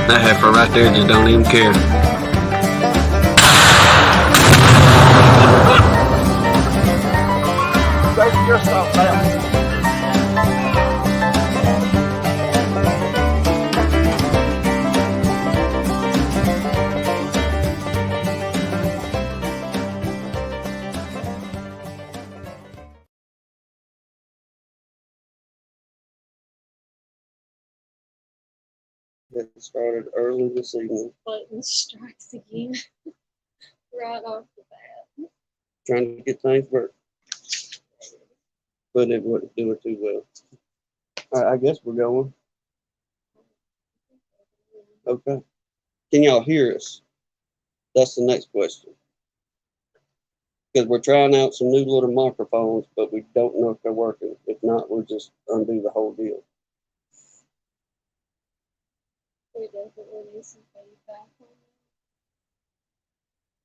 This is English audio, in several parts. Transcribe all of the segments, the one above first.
That heifer right there just don't even care. Take your stuff out. It started early this evening. Lightning strikes again. Right off the bat. Trying to get things worked. But it wouldn't do it too well. All right, I guess we're going. Okay. Can y'all hear us? That's the next question. Because we're trying out some new little microphones, but we don't know if they're working. If not, we'll just undo the whole deal. We definitely need some feedback on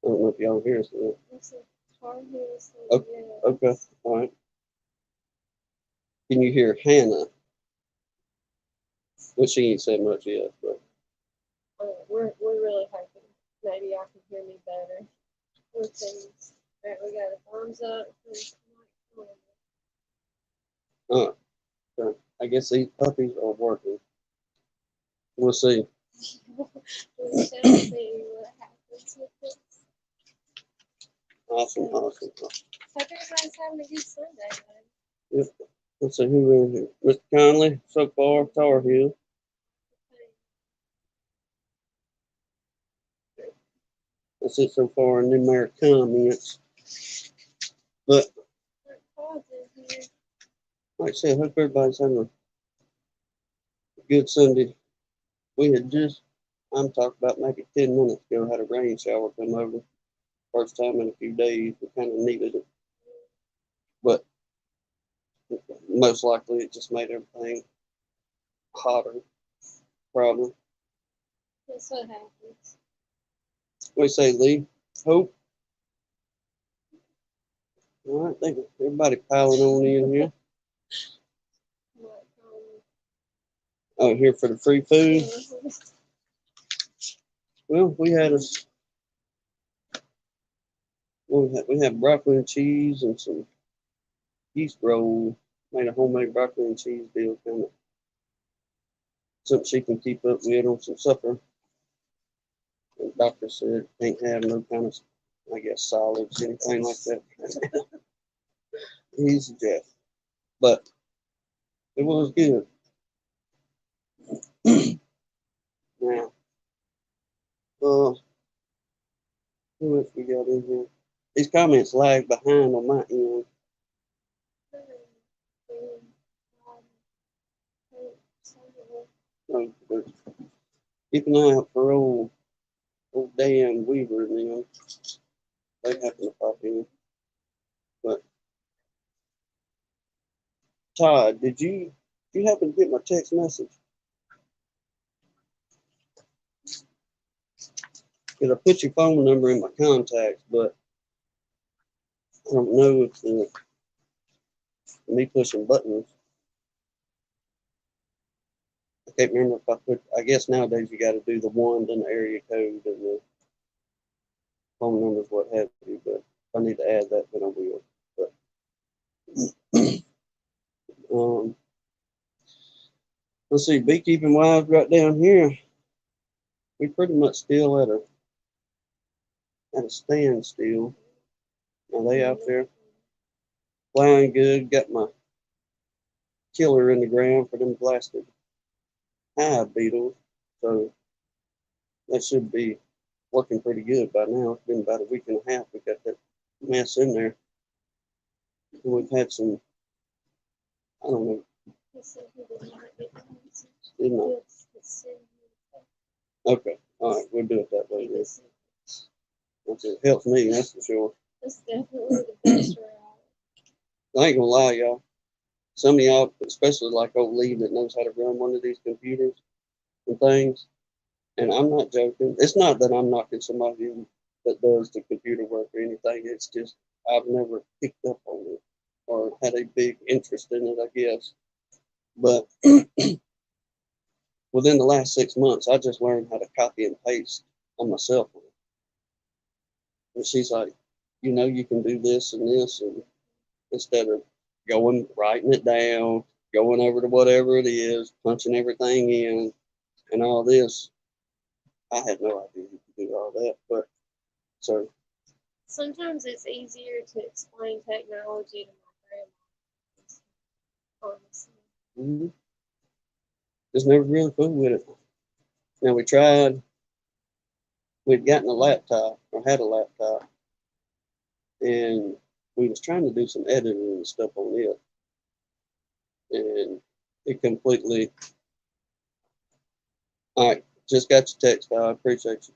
I don't know if y'all hear us. that. It's a hard hill, Okay. Okay. All right. Can you hear Hannah? Well, she ain't said much yet, but We're really hoping maybe y'all can hear me better with things. All right, we got a thumbs up. okay. I guess these puppies are working. We'll see. We shall see what happens with this. Awesome. Hope everybody's having a good Sunday, though. Yep. Let's see who in here. Mr. Conley, so far, Tar Heel. That's it so far in numeric comments. But like I said, hope everybody's having a good Sunday. We had just, I'm talking about maybe 10 minutes ago, had a rain shower come over. First time in a few days. We kind of needed it. But most likely it just made everything hotter. Probably. That's what happens. What do you say, Lee? Hope? All right, thank you. Everybody piling on in here. Oh, here for the free food? Well, we had broccoli and cheese and some yeast roll. Made a homemade broccoli and cheese deal, kind of something she can keep up with on some supper. The doctor said can't have no kind of, I guess, solids, anything like that. He's a Jeff, but it was good. Now, who else we got in here? These comments lag behind on my end. But keep an eye out for old Dan Weaver and them. They happen to pop in. But Todd, did you happen to get my text message? Because I put your phone number in my contacts, but I don't know if me pushing buttons. I can't remember if I put, I guess nowadays you got to do the 1, then the area code, and the phone numbers, what have you, but if I need to add that, then I will. But, let's see, beekeeping wise right down here, we pretty much still at a standstill. Are they out there flying good? Got my killer in the ground for them blasted hive beetles, so that should be working pretty good by now. It's been about a week and a half we got that mess in there. And we've had some, I don't know. Didn't I? Okay, all right, we'll do it that way then. It helps me, that's for sure. That's definitely the best route. I ain't gonna lie, y'all. Some of y'all, especially like old Lee that knows how to run one of these computers and things, and I'm not joking. It's not that I'm knocking somebody that does the computer work or anything. It's just I've never picked up on it or had a big interest in it, I guess. But within the last 6 months, I just learned how to copy and paste on my cell phone. And she's like, you can do this and this, and instead of writing it down, going over to whatever it is, punching everything in, and all this. I had no idea you could do all that, but so Sometimes it's easier to explain technology to my grandma. Honestly. mm-hmm. Just never really fooled with it. Now we'd gotten a laptop or had a laptop, and we was trying to do some editing and stuff on it, and it completely. All right, just got your text. I appreciate you.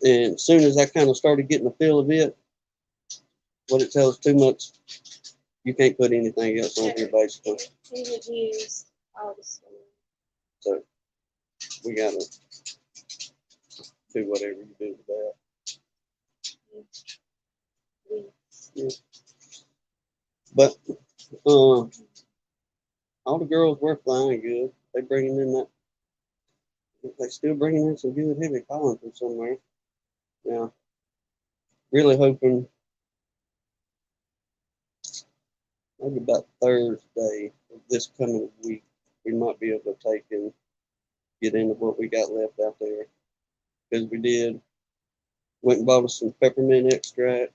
And as soon as I kind of started getting the feel of it, what it tells too much, you can't put anything else on here basically. He would use all the stuff. So we gotta do whatever you do with that. Yeah. But all the girls were flying good. They bringing in that. They still bringing in some good heavy pollen from somewhere. Yeah. Really hoping maybe about Thursday of this coming week we might be able to take and get into what we got left out there. Because we went and bought us some peppermint extract.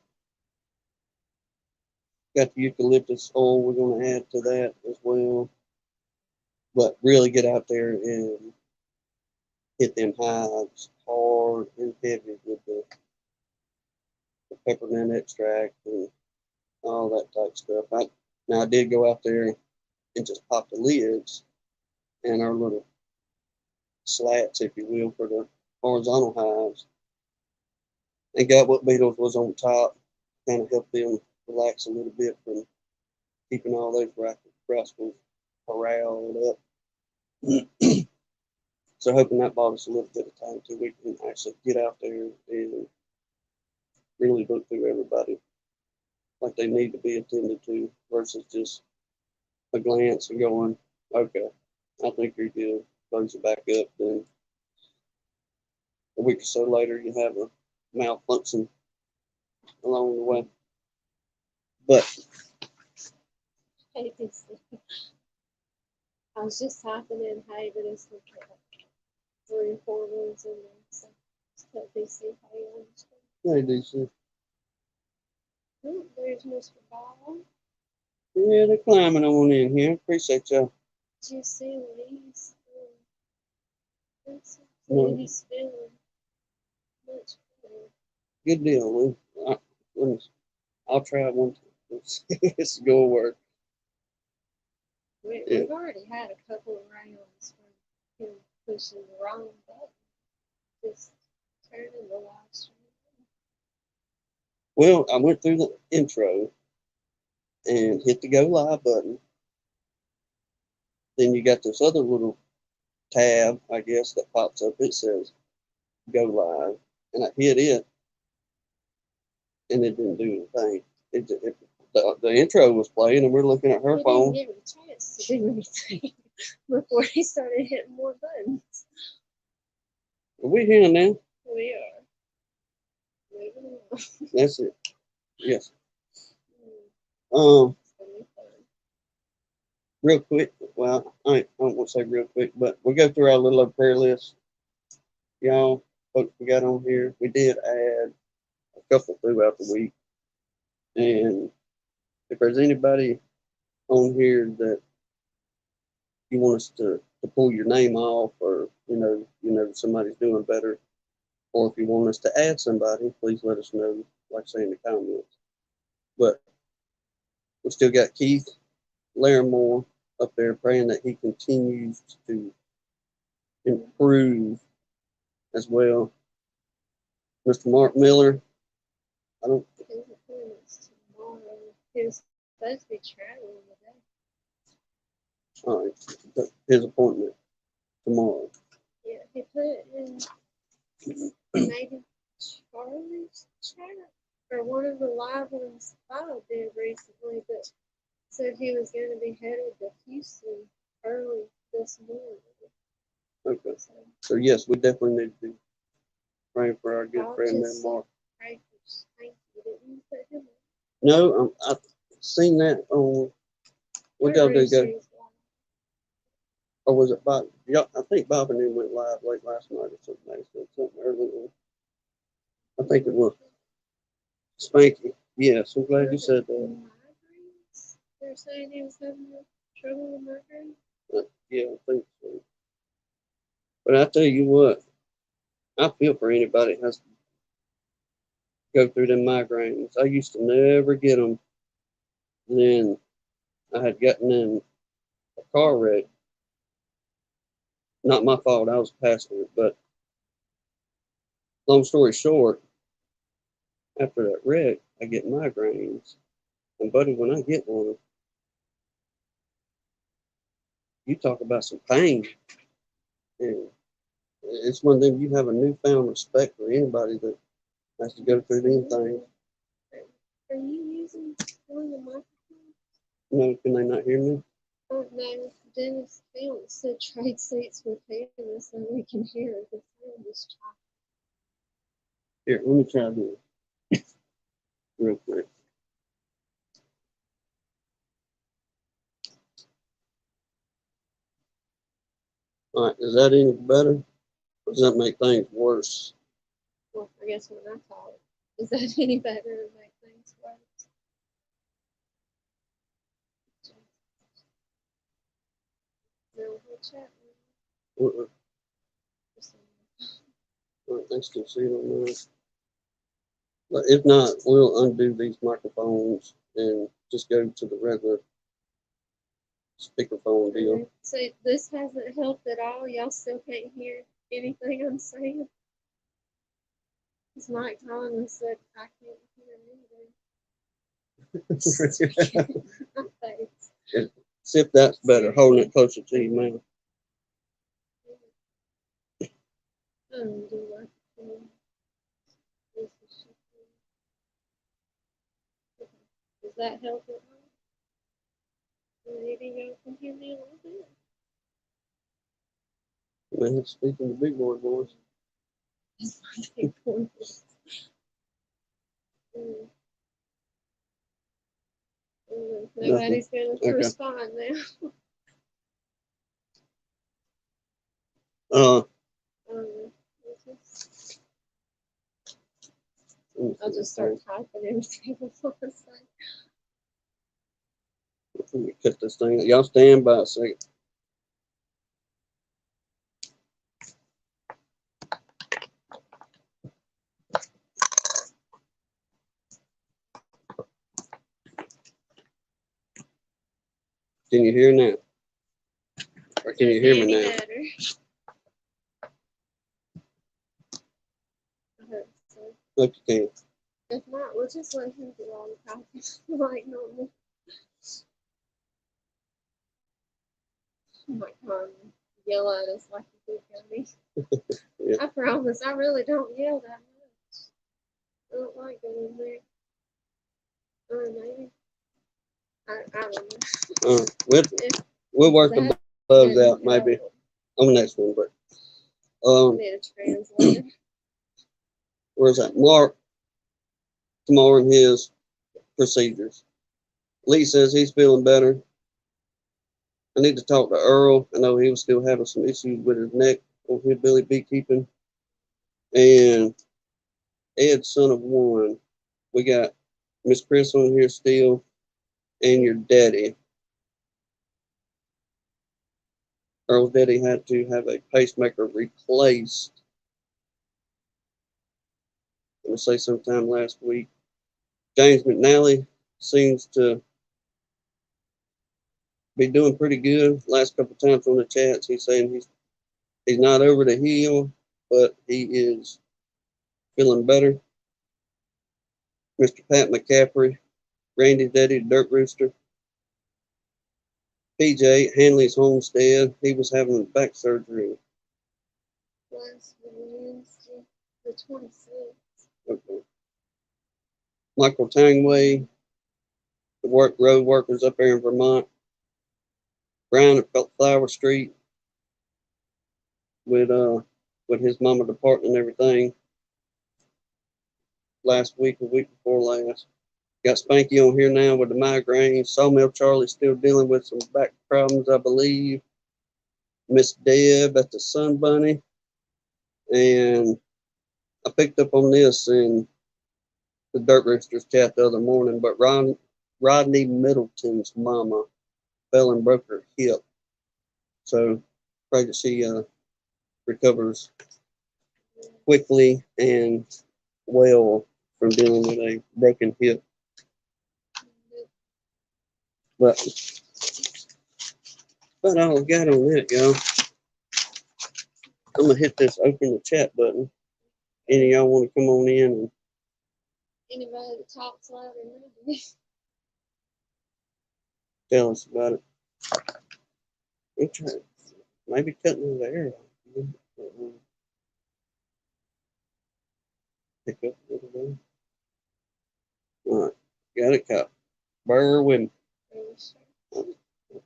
Got the eucalyptus oil we're going to add to that as well. But really get out there and hit them hives hard and heavy with the peppermint extract and all that type of stuff. I did go out there and just pop the lids and our little slats, if you will, for the horizontal hives, and got what beetles was on top, kind of help them relax a little bit from keeping all those rascals corralled up. So hoping that bought us a little bit of time till we can actually get out there and really look through everybody like they need to be attended to versus just a glance and going, okay, I think you're good. Close it back up. Then a week or so later, you have a malfunction along the way. But I was just typing in hey, but it's like 3 or 4 words in there. So just put DC hey on the screen. hey, DC. Oh, there's Mr. Ball. Yeah, they're climbing on in here. Appreciate y'all. Did you see what he's doing? No. He's feeling much better. Good deal, Lou. I'll try one time. It's going to work. We've already had a couple of rounds from him pushing the wrong button. Just turning the live stream. Well, I went through the intro and hit the go live button. Then you got this other little tab, I guess, that pops up. It says go live. And I hit it and it didn't do anything. The intro was playing and we're looking at her phone. He didn't give me a chance to do anything before he started hitting more buttons. Are we here now? We are. Moving on. That's it. Yes. Real quick. Well, I don't want to say real quick, but we'll go through our little prayer list. Y'all, folks we got on here. We did add a couple throughout the week. And if there's anybody on here that you want us to pull your name off, or somebody's doing better, or if you want us to add somebody, please let us know, like say in the comments. But we still got Keith Larimore up there praying that he continues to improve as well. Mr. Mark Miller, I don't. His appointment's tomorrow. He was supposed to be traveling today. All right, his appointment tomorrow. Yeah, he put it in maybe Charlie's chat or one of the live ones I did recently, but said he was going to be headed to Houston early this morning. Okay. So So yes, we definitely need to be praying for our good I'll friend there, just Mark. pray for strength. You didn't put him in. No, I've seen that on. What y'all do? Go, or was it Bob? Yeah, I think Bob and them went live late last night or something. They said something early on. I think it was Spanky. Yes, I'm glad you said that. Migraines? They're saying he was having trouble with migraines. Yeah, I think so. But I tell you what, I feel for anybody that has to go through them migraines. I used to never get them. Then I had gotten in a car wreck. Not my fault. I was a passenger. But long story short, after that wreck, I get migraines. And buddy, when I get one, you talk about some pain. And it's one of them you have a newfound respect for anybody that has to go through these things. Are you using one of the microphones? No, can they not hear me? Oh, no, Dennis Field said trade seats with him so we can hear the sound is choppy. Here, let me try this real quick. All right, is that any better? Or does that make things worse? Well, I guess when I talk, is that any better to make things worse? No, we'll chat. Uh-uh. All right, thanks to see it on there. But if not, we'll undo these microphones and just go to the regular speakerphone deal. So this hasn't helped at all. Y'all still can't hear anything I'm saying. It's Mike Collins said I can't hear anything. My face. See if that's better, holding it closer to your mouth. Do what? Does that help at all? Maybe y'all can hear me a little bit. Man, speaking the big boy voice. That's my big voice. Nobody's going to respond now. I'll just start typing everything before I say. Let me cut this thing. Y'all stand by a second. Can you hear now? Or can you hear me now? Better. I hope so. Look, you can. If not, we'll just let him do all the typing like normal. Oh my God, yell at us like you did, Cody. Yeah. I promise, I really don't yell that much. I don't like going in there. Or maybe. I don't know. We'll work the bugs out maybe on the next one, but I need a translator. where's that? Mark tomorrow in his procedures. Lee says he's feeling better. I need to talk to Earl. I know he was still having some issues with his neck on his Billy beekeeping. And Ed, son of one, we got Miss Chris on here still, and your daddy. Earl's daddy had to have a pacemaker replaced. I'm gonna say sometime last week. James McNally seems to be doing pretty good. Last couple times on the chats, he's saying he's not over the hill, but he is feeling better. Mr. Pat McCaffrey, Randy's daddy, Dirt Rooster. PJ, Hanley's homestead. He was having back surgery. Last Wednesday, the 26th. Okay. Michael Tangway, the road workers up there in Vermont. Brian at Flower Street. with his mama departing and everything last week or week before last. Got Spanky on here now with the migraine. Sawmill Charlie's still dealing with some back problems, I believe. Miss Deb at the Sun Bunny. And I picked up on this in the Dirt Roosters chat the other morning, but Rodney Middleton's mama fell and broke her hip. So pray that she recovers quickly and well from dealing with a broken hip. But all I got on that, y'all. I'm gonna hit this open the chat button. Any of y'all want to come on in and Anybody that talks louder than me. tell us about it? I'm trying, maybe cutting the air off. Pick up a little bit. All right, got it caught. Bear with me. I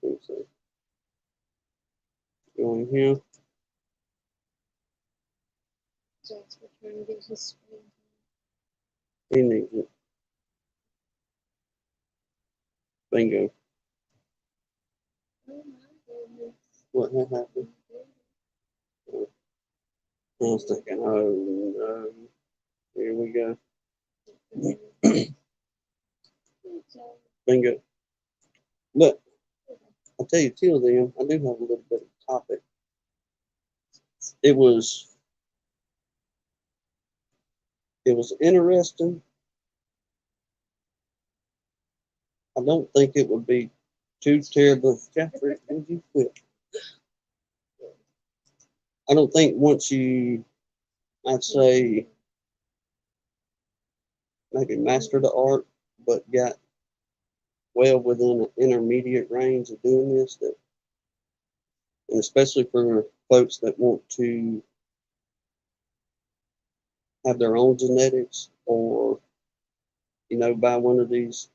think so. Go in here. Jack's trying to get his screen. He needs it. Bingo. Oh my goodness. What had happened? I was thinking, oh no. Here we go. Bingo. But I'll tell you, till then, I do have a little bit of topic. It was interesting. I don't think it would be too terrible. Jeffrey, would you quit? I don't think once you, I'd say, maybe master the art, but got well within an intermediate range of doing this, that, and especially for folks that want to have their own genetics or, buy one of these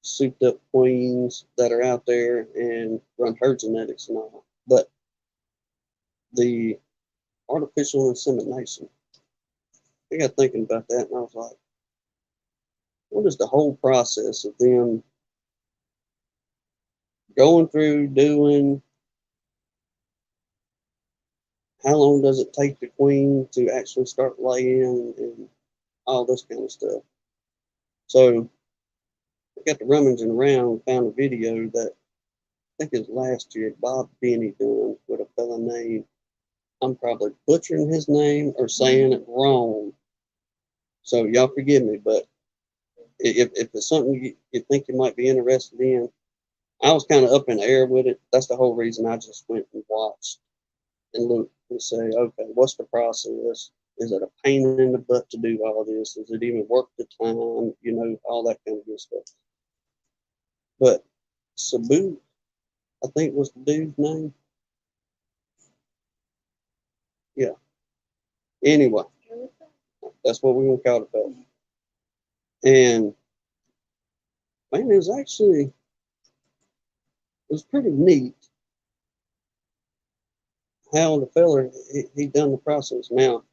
souped up queens that are out there and run her genetics and all. But the artificial insemination, I got thinking about that and I was like, what is the whole process of them going through doing? How long does it take the queen to actually start laying and all this kind of stuff? So I got to rummaging around and found a video that I think is last year Bob Benny done with a fella named, I'm probably butchering his name or saying it wrong. So y'all forgive me, but if it's something you think you might be interested in, I was kind of up in the air with it. That's the whole reason I just went and watched and looked and say, okay, what's the process? Is it a pain in the butt to do all this? Is it even worth the time? All that kind of good stuff. But Sabu, I think was the dude's name. Yeah. Anyway, that's what we're going to call it about. And, man, it was pretty neat how the fella, he done the process. Now,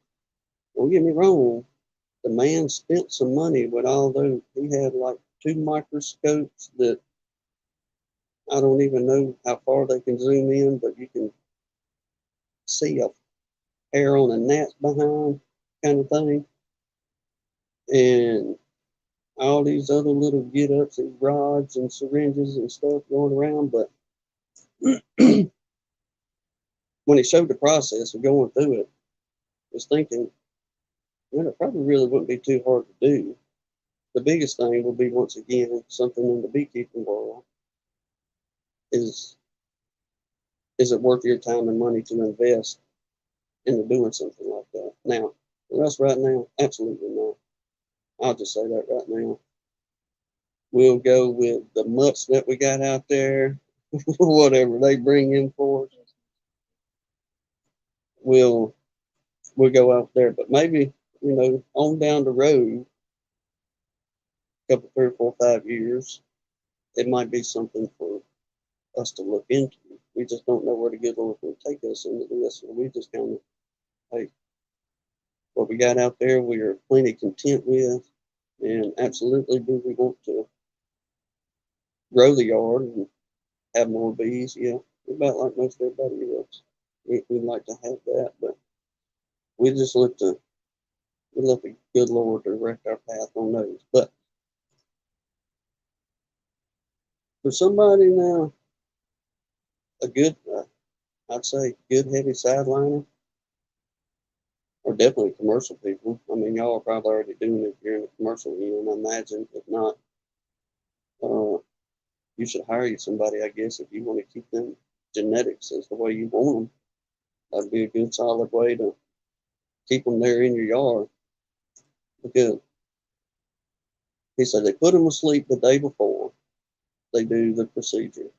don't get me wrong, the man spent some money with all those. He had like 2 microscopes that I don't even know how far they can zoom in, but you can see a hair on a gnat's behind kind of thing. And all these other little get-ups and rods and syringes and stuff going around. But when he showed the process of going through it, I was thinking, man, it probably really wouldn't be too hard to do. The biggest thing will be, once again, something in the beekeeping world. Is it worth your time and money to invest into doing something like that? Now, for us right now, absolutely not. I'll just say that right now. We'll go with the mutts that we got out there, whatever they bring in for us. We'll go out there, but maybe, on down the road, a couple, 3 or 4, 5 years, it might be something for us to look into. we just don't know where the good Lord will take us into this. So we just kind of, hey, what we got out there, we are plenty content with. And absolutely, do we want to grow the yard and have more bees? Yeah, about like most everybody else. We'd like to have that, but we just let the good Lord direct our path on those. But for somebody now, a good, I'd say, good heavy sideliner, or definitely commercial people. I mean, y'all are probably already doing it if you're in a commercial end, I imagine. If not, you should hire you somebody, I guess, if you want to keep them genetics as the way you want them. That'd be a good solid way to keep them there in your yard. Because he said they put them asleep the day before they do the procedure.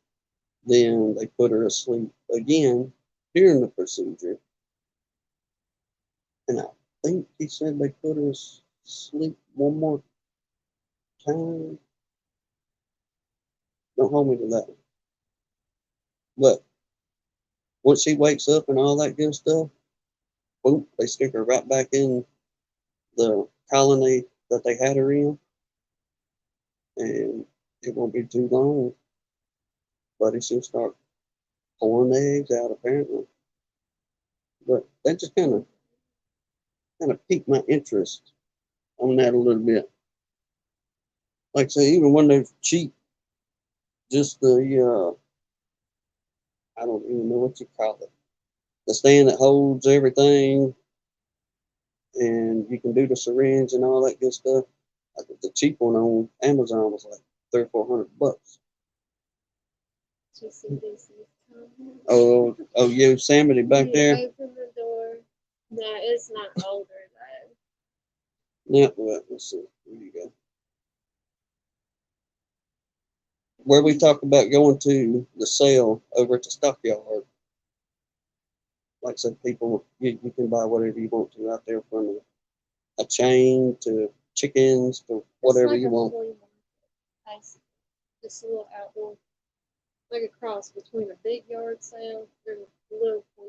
Then they put her asleep again during the procedure. And I think he said they put her asleep one more time. Don't hold me to that. But once she wakes up and all that good stuff, boom, they stick her right back in the colony that they had her in. And it won't be too long, but she'll start pouring eggs out apparently. But that just kind of piqued my interest on that a little bit. Like I say, even when they're cheap, just the I don't even know what you call it. The stand that holds everything, and you can do the syringe and all that good stuff. I think the cheap one on Amazon was like $300-400. Oh, Yosemite back there. Open the door. No, it's not older though. Yeah, well, let's see. Where you go? Where we talk about going to the sale over at the stockyard. Like I said, people, you can buy whatever you want to out there, from a chain to chickens to whatever you want. Just a little outdoor, like a cross between a big yard sale and a little flea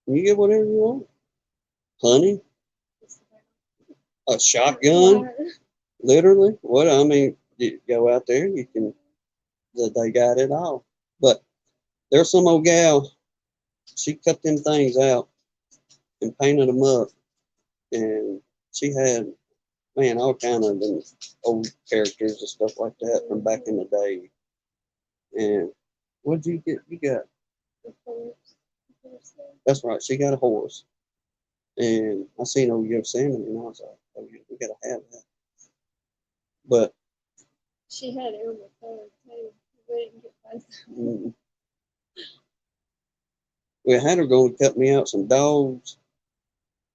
market. You get whatever you want. Honey, a shotgun, literally. What I mean, you go out there, you can. They got it all. But there's some old gal. She cut them things out and painted them up, and she had, man, all kind of them old characters and stuff like that from back in the day. And what'd you get? You got, that's right, she got a horse. And I seen old Yosemite, and I was like, oh yeah, we gotta have that. But she had Elmer Fudd too. We didn't get both. We had her go and cut me out some dogs,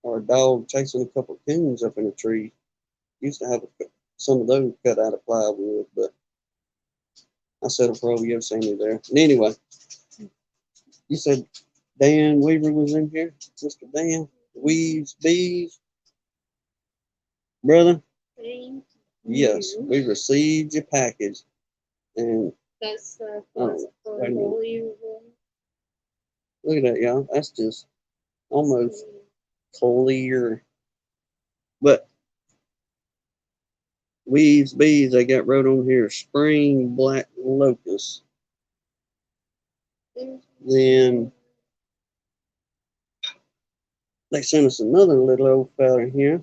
or a dog chasing a couple of coons up in a tree. Used to have some of those cut out of plywood, but I settled for old Yosemite there. And anyway, you said Dan Weaver was in here, Mr. Dan Weaves Bees, brother. Thank Yes, you. we received your package, and that's the wait a minute. Look at that, y'all. That's just almost clear. But Weaves Bees, I got wrote on here, spring black locust. Then they sent us another little old fella here.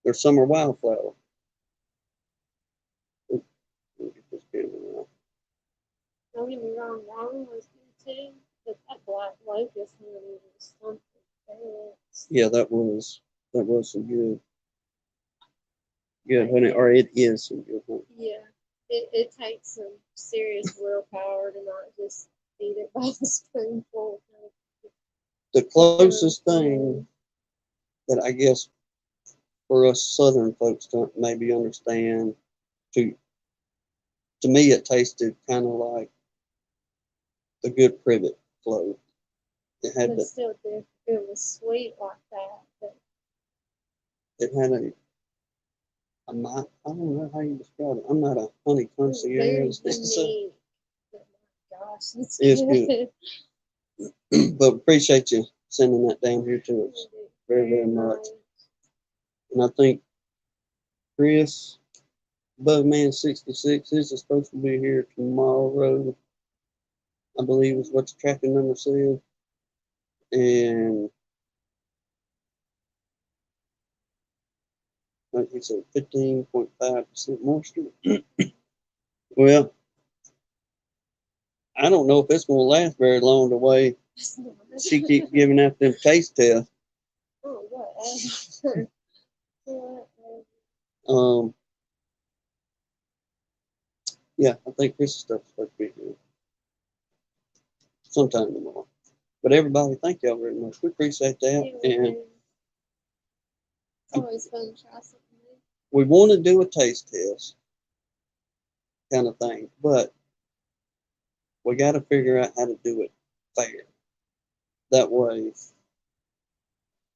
Their summer wildflower. Let me get this camera out. Don't get me wrong, that one was good too, but that black locust one was something else. Yeah, that was some good honey, or it is some good honey. Yeah, it takes some serious willpower to not just eat it by the spoonful. The closest thing that I guess for us Southern folks to maybe understand, to me it tasted kind of like a good privet flow. It had But still, if it was sweet like that, but it had I don't know how you describe it. I'm not a honey concierge. very unique. gosh, it's It's good. good. But appreciate you sending that down here to us very, very much. And I think Chris, Bugman 66, is supposed to be here tomorrow, I believe is what the tracking number said. And like he said, 15.5% moisture. Well, I don't know if it's going to last very long the way she keeps giving out them taste tests. Oh, what? Yeah, I think Chris stuff's supposed to be here sometime tomorrow. But everybody, thank y'all very much. We appreciate that. And It's always fun to try something new. we want to do a taste test kind of thing, but we got to figure out how to do it fair. That way,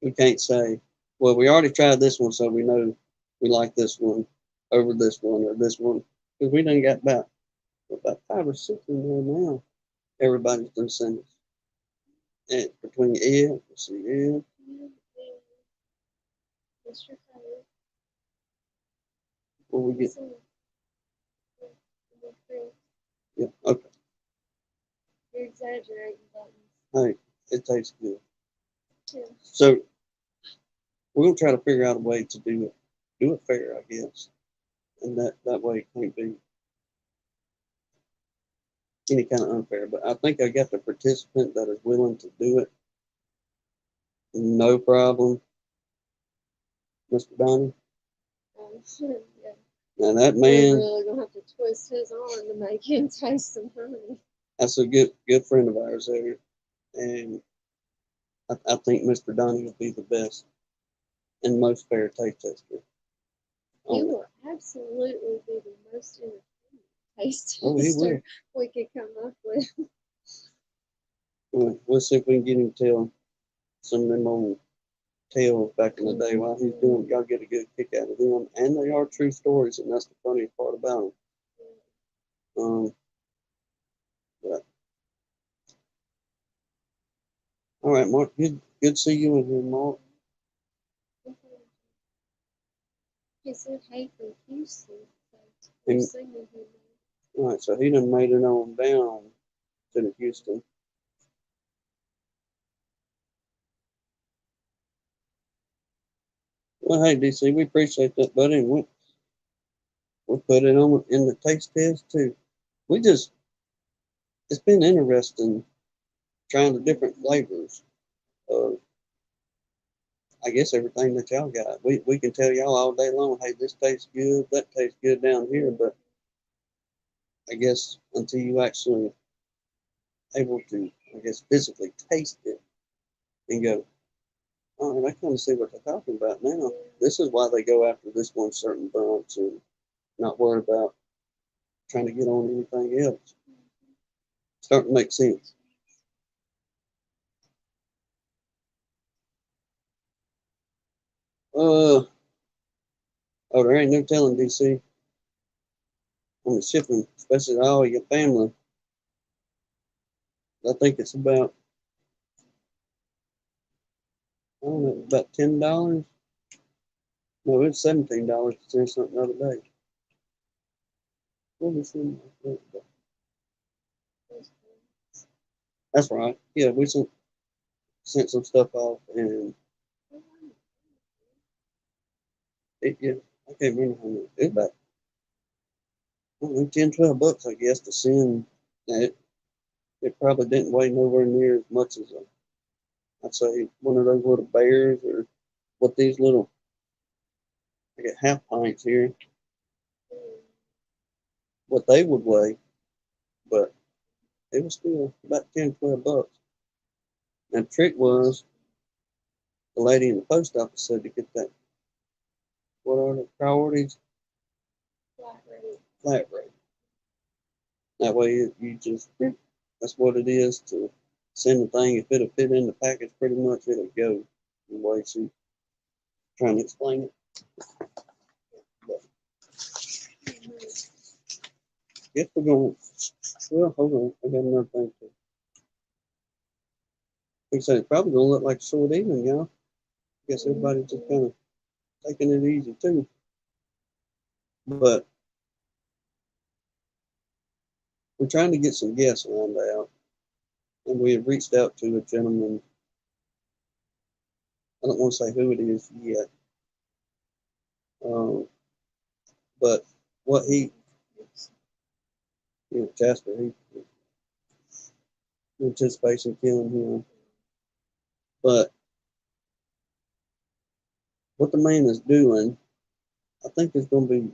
we can't say, well, we already tried this one, so we know we like this one over this one or this one. Because we done got about 5 or 6 in there now. Everybody's done send us. And between Ed, let's see, Ed, Mr. Code. what we get? Yeah, okay. You're exaggerating, buttons. Hey, it tastes good. Yeah. So we're gonna try to figure out a way to do it fair, I guess. And that way it can't be any kind of unfair. But I think I got the participant that is willing to do it. No problem. Mr. Donnie. Yeah. Now that We're man, really gonna have to twist his arm to make him taste some honey. that's a good friend of ours there. And I think Mr. Donnie will be the best and most fair taste tester. He will absolutely be the most entertaining taste Oh, he will. tester we could come up with. We'll see if we can get him to tell some of them old tales back in the day while he's doing. Y'all get a good kick out of them, and they are true stories, and that's the funniest part about them. But all right, Mark. Good to see you in here, Mark. He said, "Hey, from Houston." So And- we're singing him. All right, so he done made it on down to the Houston. Well, hey, DC, we appreciate that, buddy. And we'll put it on in the taste test too. It's been interesting trying the different flavors of, I guess, everything that y'all got. We can tell y'all all day long, hey, this tastes good, that tastes good down here, but I guess until you actually able to, I guess, physically taste it and go, oh, I kind of see what they're talking about now. This is why they go after this one certain bunch and not worry about trying to get on anything else. Starting to make sense. Oh, there ain't no telling, DC, on the shipping, especially to all your family. I think it's about, I don't know, about $10. No, it's $17 to send something the other day. What was it? That's right. Yeah, we sent some stuff off, and yeah, I can't remember how much. It was about, I don't know, 10, $12, I guess, to send. It probably didn't weigh nowhere near as much as I'd say one of those little bears or what these little, I got half pints here, what they would weigh, but it was still about 10, $12. And the trick was the lady in the post office said to get that, what are the priorities? Flat rate. That way you just, that's what it is to send the thing. If it'll fit in the package, pretty much it'll go the way she's trying to explain it. But, guess we're going to Well, hold on. I got another thing too. Like I said, it's probably gonna look like a short evening, y'all. Guess everybody's just kind of taking it easy too. But we're trying to get some guests lined out, and we have reached out to a gentleman. I don't want to say who it is yet, but what he, Jasper, he anticipates killing him. But what the man is doing, I think is going to be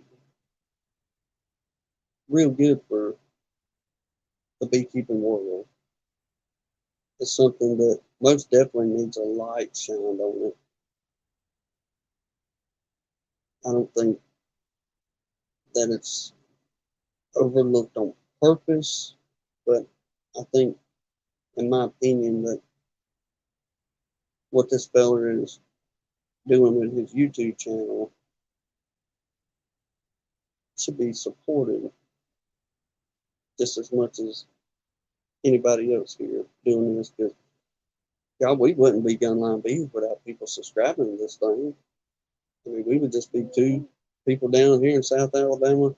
real good for the beekeeping world. It's something that most definitely needs a light shined on it. I don't think that it's overlooked on purpose, but I think, in my opinion, that what this fella is doing with his YouTube channel should be supported just as much as anybody else here doing this. Because, y'all, we wouldn't be Gunline Bees without people subscribing to this thing. I mean, we would just be two people down here in South Alabama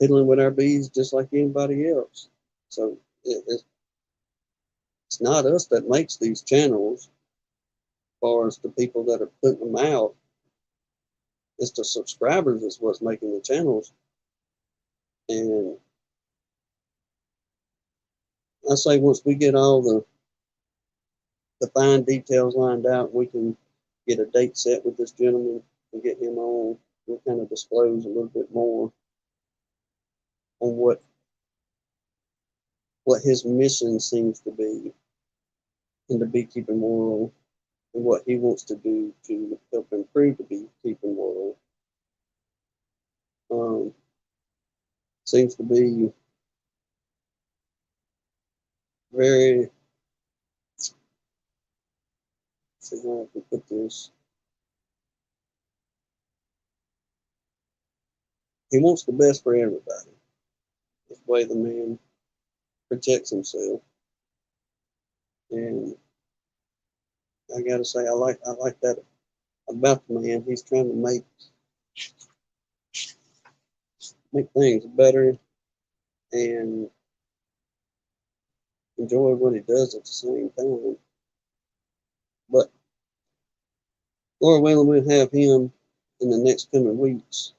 fiddling with our bees just like anybody else. So it's not us that makes these channels, as far as the people that are putting them out. It's the subscribers is what's making the channels. And I say once we get all the fine details lined out, we can get a date set with this gentleman and get him on. We'll kind of disclose a little bit more on what his mission seems to be in the beekeeping world and what he wants to do to help improve the beekeeping world. Seems to be very, see how I can put this. He wants the best for everybody. That's the way the man protects himself. And I gotta say, I like that about the man. He's trying to make things better and enjoy what he does at the same time. But Lord willing, we'll have him in the next coming weeks,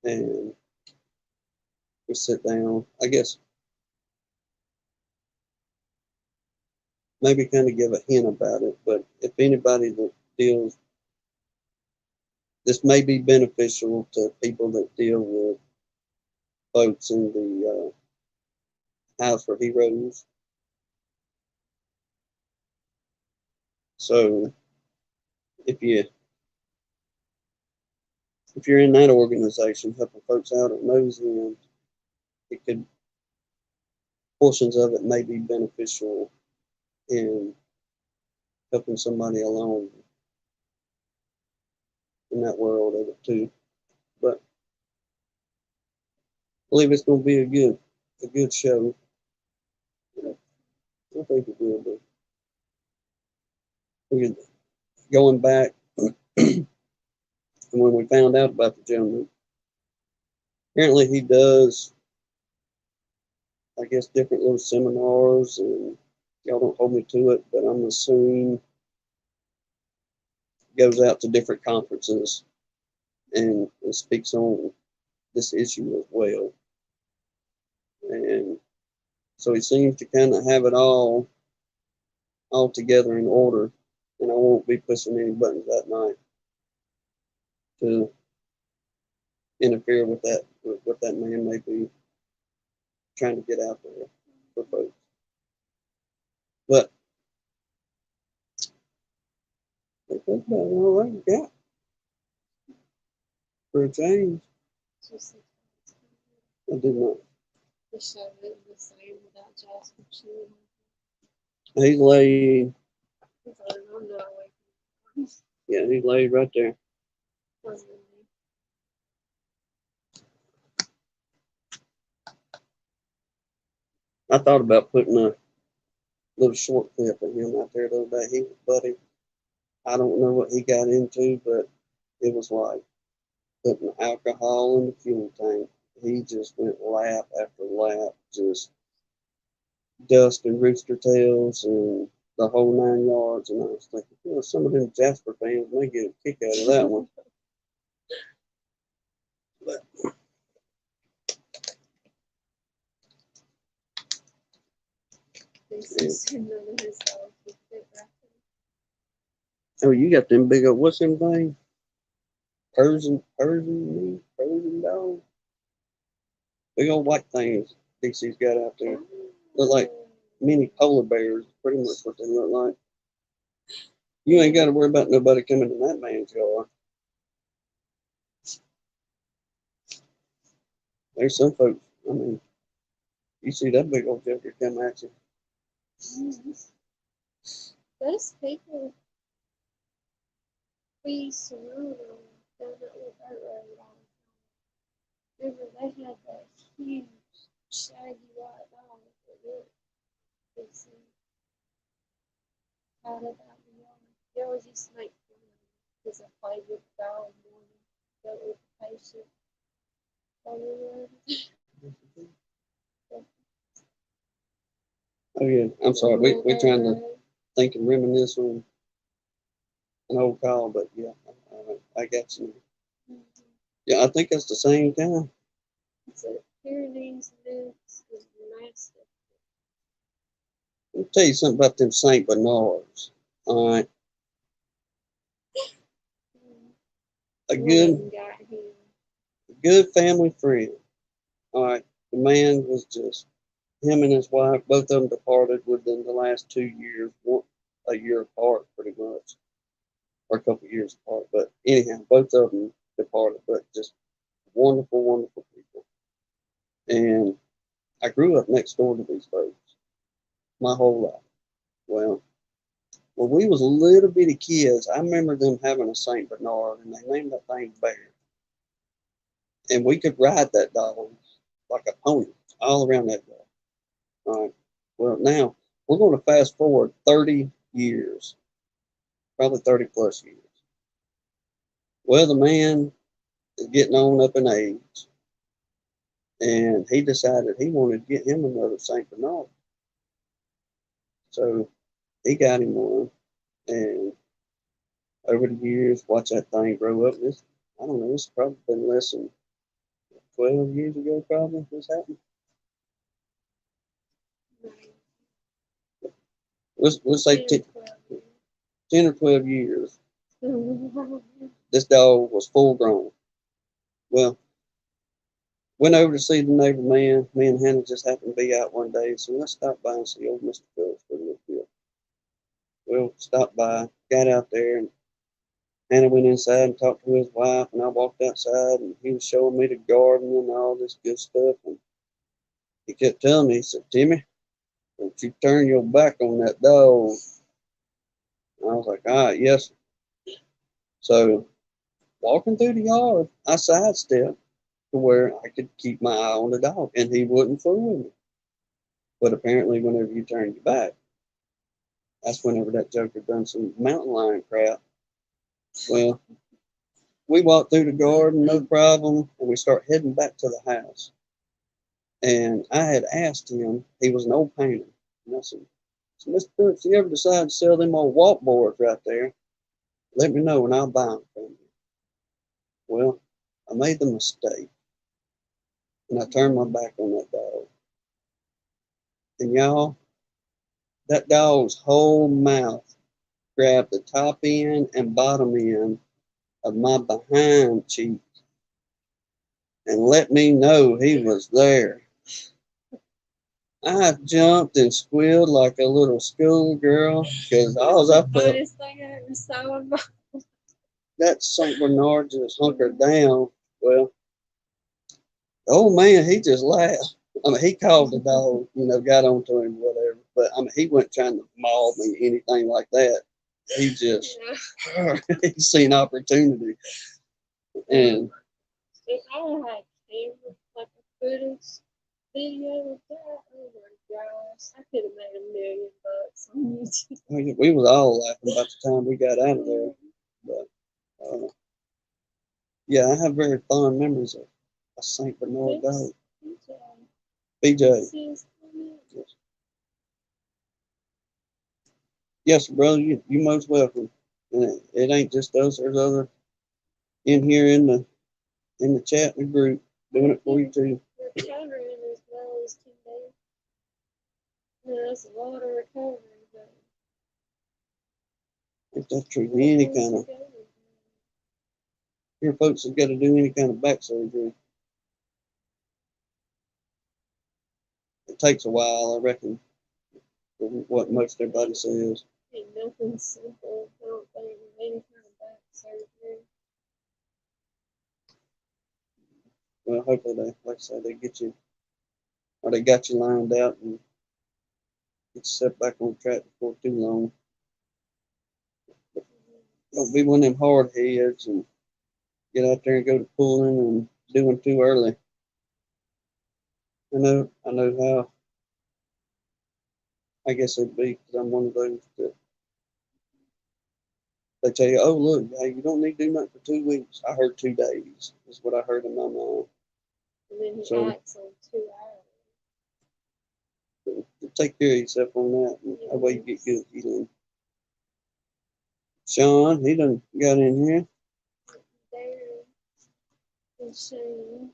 and we sit down. I guess maybe kind of give a hint about it. But if anybody that deals, this may be beneficial to people that deal with folks in the House for Heroes. So if you're in that organization helping folks out at those ends, it could, portions of it may be beneficial in helping somebody along in that world of it too. But I believe it's going to be a good show. I think it will be. We're going back and when we found out about the gentleman, apparently he does, I guess, different little seminars, and y'all don't hold me to it, but I'm assuming goes out to different conferences and speaks on this issue as well. And so he seems to kind of have it all together in order, and I won't be pushing any buttons that night to interfere with what that man may be trying to get out there for folks. But I think that's about all I got for a change. I did not. The show is the same without Jasper chewing. He's laid. I'm not awake. Yeah, he's laid right there. I thought about putting a little short clip of him out there the other day. He was buddy. I don't know what he got into, but it was like putting alcohol in the fuel tank. He just went lap after lap, just dusting rooster tails and the whole 9 yards. And I was thinking, some of them Jasper fans may get a kick out of that one. But oh, you got them big old, what's them thing? Persian dog. Big old white things DC's got out there. Look like mini polar bears, pretty much what they look like. You ain't got to worry about nobody coming in that man's yard. There's some folks, I mean, you see that big old joker come at you. Those people, we used to know them down that little dirt road all the time. Remember, they had that huge, shaggy white dog that looked decent out of that yard. They always used to make fun of him because I played with the dog more than dealt with the patient. Oh yeah, I'm sorry. We're trying to think and reminisce on an old call, but yeah, I got you. Yeah, I think that's the same kind. It's a Pyrenees mix with mastiff. Let me tell you something about them Saint Bernards. All right, a good family friend. All right, the man was just him and his wife. Both of them departed within the last 2 years, a year apart, pretty much, or a couple of years apart. But anyhow, both of them departed. But just wonderful, wonderful people. And I grew up next door to these folks my whole life. Well, when we was little bitty kids, I remember them having a Saint Bernard, and they named that thing Bear. And we could ride that dog like a pony all around that dog. All right. Well, now we're going to fast forward 30 years, probably 30 plus years. Well, the man is getting on up in age, and he decided he wanted to get him another Saint Bernard. So he got him one, and over the years, watch that thing grow up. This, I don't know, it's probably been less than 12 years ago, probably, this happened. We'll say 10 or 12 years. This dog was full grown. Well, went over to see the neighbor man. Me and Hannah just happened to be out one day, so let's stop by and see old Mr. Phillips for a little bit. Well, stopped by, got out there, and Hannah went inside and talked to his wife, and I walked outside, and he was showing me the garden and all this good stuff. And he kept telling me, he said, "Timmy, don't you turn your back on that dog." And I was like, "All right, yes, sir." So walking through the yard, I sidestepped to where I could keep my eye on the dog, and he wouldn't fool me. But apparently, whenever you turn your back, that's whenever that joker done some mountain lion crap. Well, we walked through the garden, no problem, and we start heading back to the house. And I had asked him, he was an old painter, and I said, "So Mr. Phillips, you ever decide to sell them old walk boards right there? Let me know and I'll buy them from you." Well, I made the mistake, and I turned my back on that dog. And y'all, that dog's whole mouth grabbed the top end and bottom end of my behind cheek and let me know he was there. I jumped and squealed like a little schoolgirl because all I felt, that St. Bernard just hunkered down. Well, the old man, he just laughed. I mean, he called the dog, got onto him, whatever. But I mean, he wasn't trying to maul me, anything like that. He just, he seen opportunity. And if I had camera, like a footage video of that, oh my I could have made $1 million on YouTube. We was all laughing about the time we got out of there. But yeah, I have very fond memories of a St. Bernard dog. BJ. Yes. Yes, brother, you most welcome. And it ain't just us. There's other in here in the chat and the group doing it for you too. Recovering as well as 2 days. No, that's a lot of recovery, but If that's true, any kind of here folks have got to do any kind of back surgery. It takes a while, I reckon, for what most everybody says. ain't nothing simple. I don't think any kind of back surgery. Well, hopefully they, like I said, they get you, or they got you lined out and get you set back on track before too long. Don't be one of them hard heads and get out there and go to pulling and doing too early. I know how. I guess it'd be because I'm one of those that they tell you, oh look, hey, you don't need to do nothing for 2 weeks. I heard 2 days is what I heard in my mind. And then he So- acts on 2 hours. To take care of yourself on that, and that way you get good healing. Sean, he done got in here. There and Shane.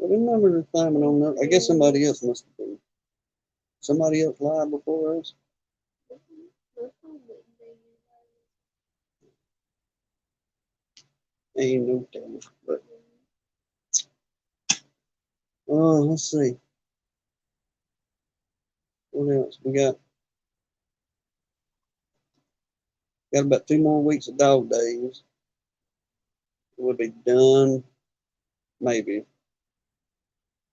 I remember the timing on that. I guess somebody else must have been. Somebody else live before us. My phone wouldn't be Ain't no telling. But let's see. What else? We got about 2 more weeks of dog days. We'll be done, maybe,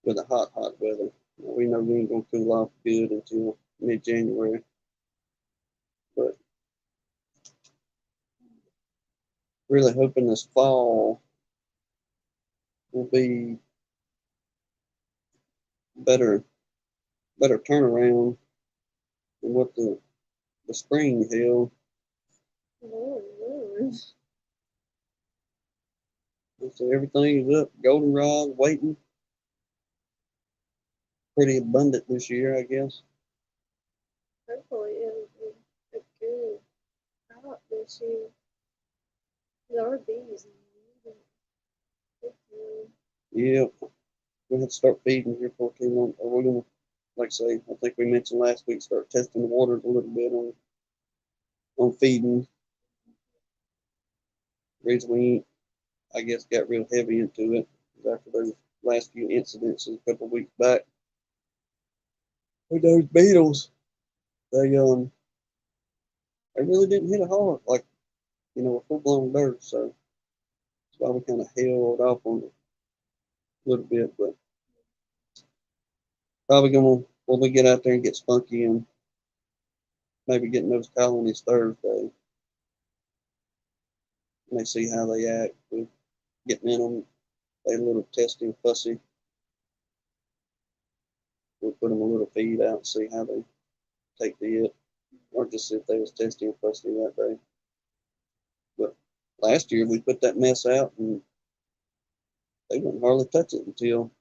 with the hot weather. We know we ain't gonna cool off good until mid-January. But really hoping this fall will be better turnaround than what the spring held. Lord. So everything is up, goldenrod waiting. Pretty abundant this year, I guess. Hopefully it'll be a good crop this year. Our bees need it. Yeah, we have to start feeding here for too long. Or we're gonna, like I say, I think we mentioned last week, start testing the waters a little bit on feeding. The reason we ain't, I guess, got real heavy into it is after those last few incidents a couple of weeks back with those beetles. They really didn't hit it hard, like, a full blown dirt. So that's why we kind of held off on it a little bit. But probably gonna, when we get out there and get spunky and maybe getting those colonies Thursday, and they see how they act with getting in them. They a little testy and fussy. We'll put them a little feed out and see how they take to it, or just see if they was testy and fussy that day. But last year we put that mess out and they wouldn't hardly touch it until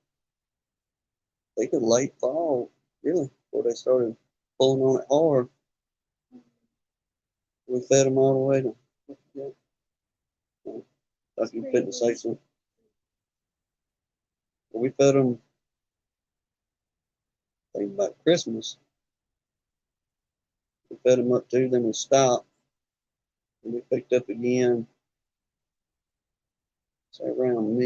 they could late fall, really, before they started pulling on it hard. We fed them all the way to, like you couldn't say something. We fed them, I think about Christmas. We fed them up to, then we stopped, and we picked up again. So around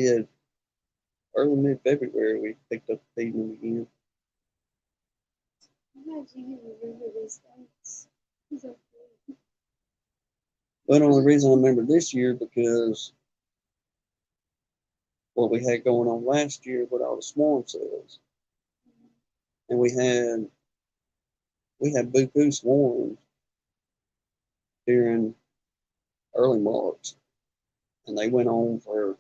early mid-February, we picked up feeding them again. I'm glad you remember these dates. He's okay. But the only reason I remember this year because what we had going on last year with all the swarm cells. And we had buku swarms during early March. And they went on for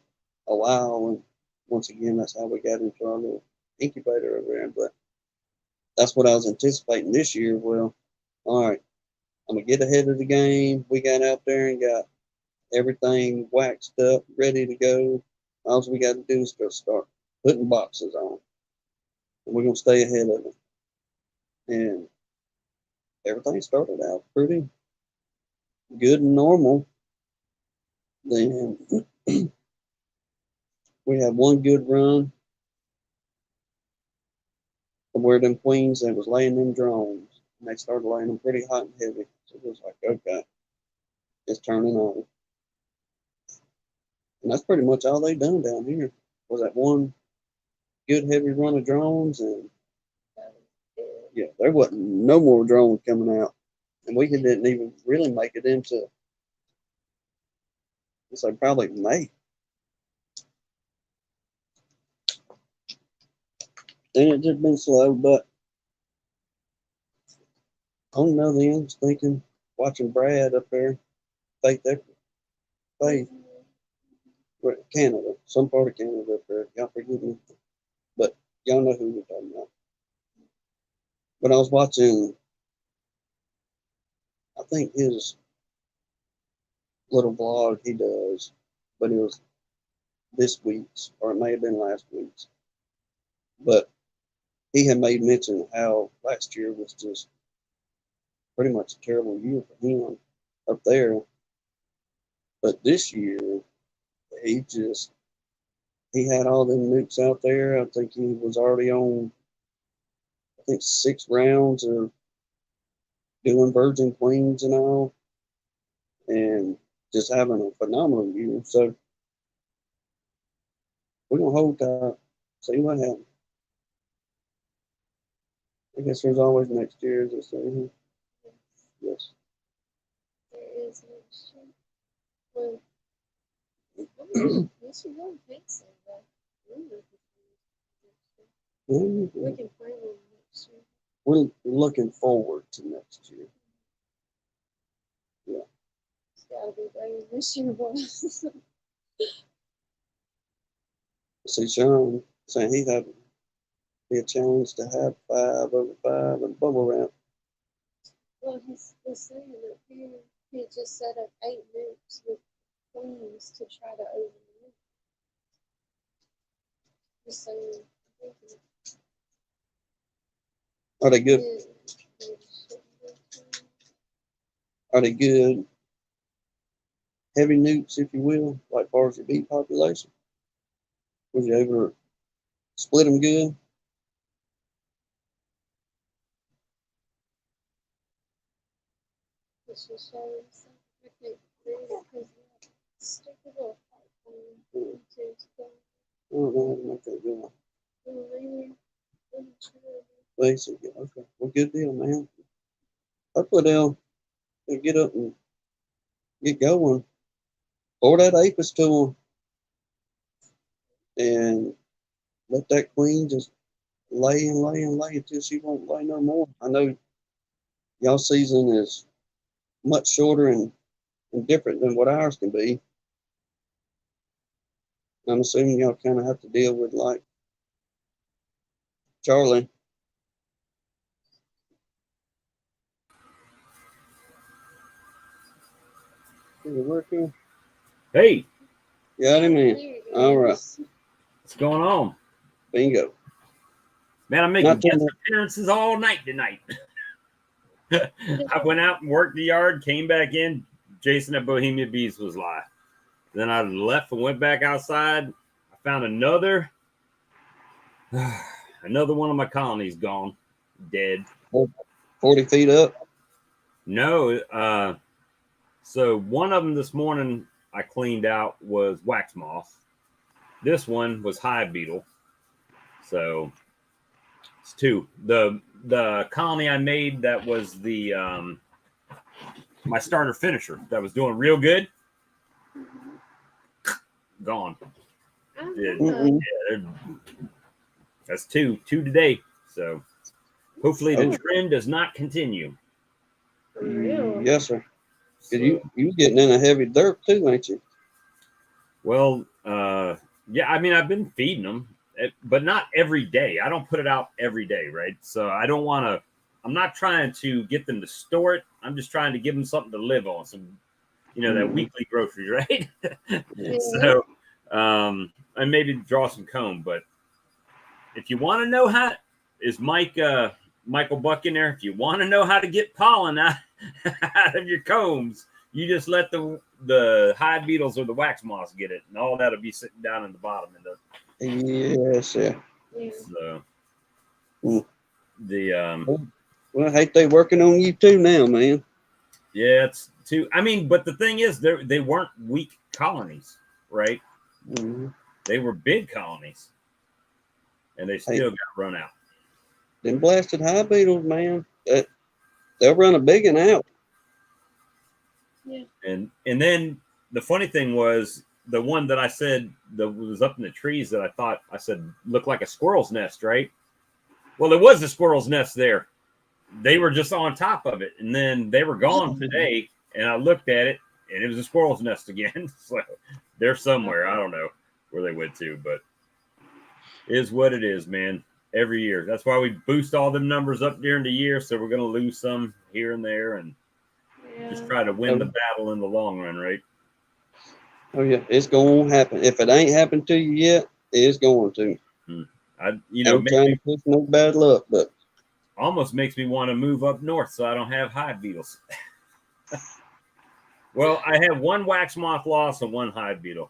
a while. And once again, that's how we got into our little incubator over there. But that's what I was anticipating this year. Well, all right, I'm gonna get ahead of the game. We got out there and got everything waxed up, ready to go. All we got to do is just start putting boxes on. And we're gonna stay ahead of it. And everything started out pretty good and normal. Then we had one good run from where them queens that was laying them drones. And they started laying them pretty hot and heavy. So it was like, okay, it's turning on. And that's pretty much all they done down here. Was that one good heavy run of drones, and yeah, there wasn't no more drones coming out. And we didn't even really make it into, it's like probably May. Then it just been slow, but on the other end, thinking, watching Brad up there, Faith, Canada, some part of Canada up there. Y'all forgive me, but y'all know who we're talking about. But I was watching, I think his little vlog he does, but it was this week's, or it may have been last week's. But he had made mention how last year was just pretty much a terrible year for him up there. But this year, he had all them nukes out there. I think he was already on, I think 6 rounds of doing birds and queens and all, and just having a phenomenal year. So we're gonna hold tight, see what happens. I guess there's always next year, as they say. Yes. There is next year. Well, we should go and pick some, but we can plan on next year. We're looking forward to next year. Yeah. It's gotta be better this year, boys. See, Sean saying he had be a challenge to have 5 over 5 and bubble wrap. Well, he's saying that here he just set up 8 nukes with queens to try to open it. Just saying. Are they good? Are they good heavy nukes, if you will, like far as your bee population? Was you able to split them good? It's just showing something. I can't read it because that stupid little part into stuff. I don't know how to make that good. Oh, maybe. Basically, okay. Well, good deal, man. Hopefully they'll get up and get going. Pour that apis to them and let that queen just lay and lay and lay until she won't lay no more. I know y'all season is much shorter and different than what ours can be. I'm assuming y'all kind of have to deal with like Charlie. Is it working? Hey, Got him in. All right. what's going on? Bingo. Man, I'm making Not too guest much. appearances all night tonight. I went out and worked the yard, came back in. Jason at Bohemia Bees was live. Then I left and went back outside. I found another one of my colonies gone, dead. 40 feet up. No, so one of them this morning I cleaned out was wax moth. This one was hive beetle. So it's 2. The colony I made that was the my starter finisher that was doing real good, gone. Yeah, that's 2 today. So hopefully the trend does not continue. Yes, sir. So, you getting in a heavy dirt too, ain't you? Well, yeah. I mean, I've been feeding them, but not every day. I don't put it out every day, right? So I don't want to. I'm not trying to get them to store it. I'm just trying to give them something to live on. Some, that weekly groceries, right? So, and maybe draw some comb. But if you want to know how, is Michael Buck in there? If you want to know how to get pollen out of your combs, you just let the hive beetles or the wax moths get it, and all that'll be sitting down in the bottom. Yes, yeah. So Well, I hate they working on you too now, man. Yeah, it's too. I mean, but the thing is, they weren't weak colonies, right? Mm-hmm. They were big colonies, and they still got run out. Them blasted hive beetles, man. They'll run a big one out. Yeah. And then the funny thing was the one that I said that was up in the trees that I said looked like a squirrel's nest, right? Well, there was a squirrel's nest there. They were just on top of it, and then they were gone today. And I looked at it, and it was a squirrel's nest again. So they're somewhere. I don't know where they went to, but it is what it is, man. Every year. That's why we boost all them numbers up during the year. So we're going to lose some here and there, and just try to win the battle in the long run, right? Oh yeah, it's going to happen. If it ain't happened to you yet, it's going to. I'm trying to push no bad luck, but almost makes me want to move up north so I don't have hive beetles. Well, I have one wax moth loss and one hive beetle,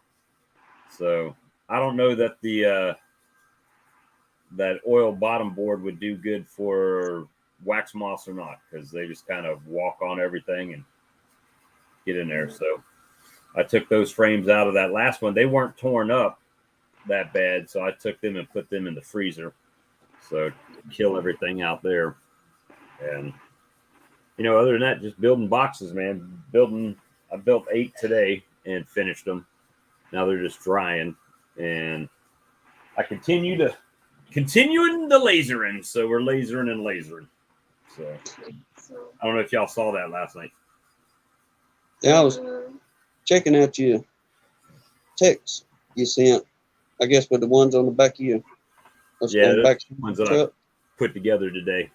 so I don't know that that oil bottom board would do good for wax moths or not, because they just kind of walk on everything and get in there. So I took those frames out of that last one. They weren't torn up that bad, so I took them and put them in the freezer. So kill everything out there. And other than that, just building boxes, man. I built 8 today and finished them. Now they're just drying, and I continuing the lasering. So we're lasering and lasering. So I don't know if y'all saw that last night. Yeah, I was checking out your text you sent. I guess with the ones on the back of you. Yeah, the ones that I put together today.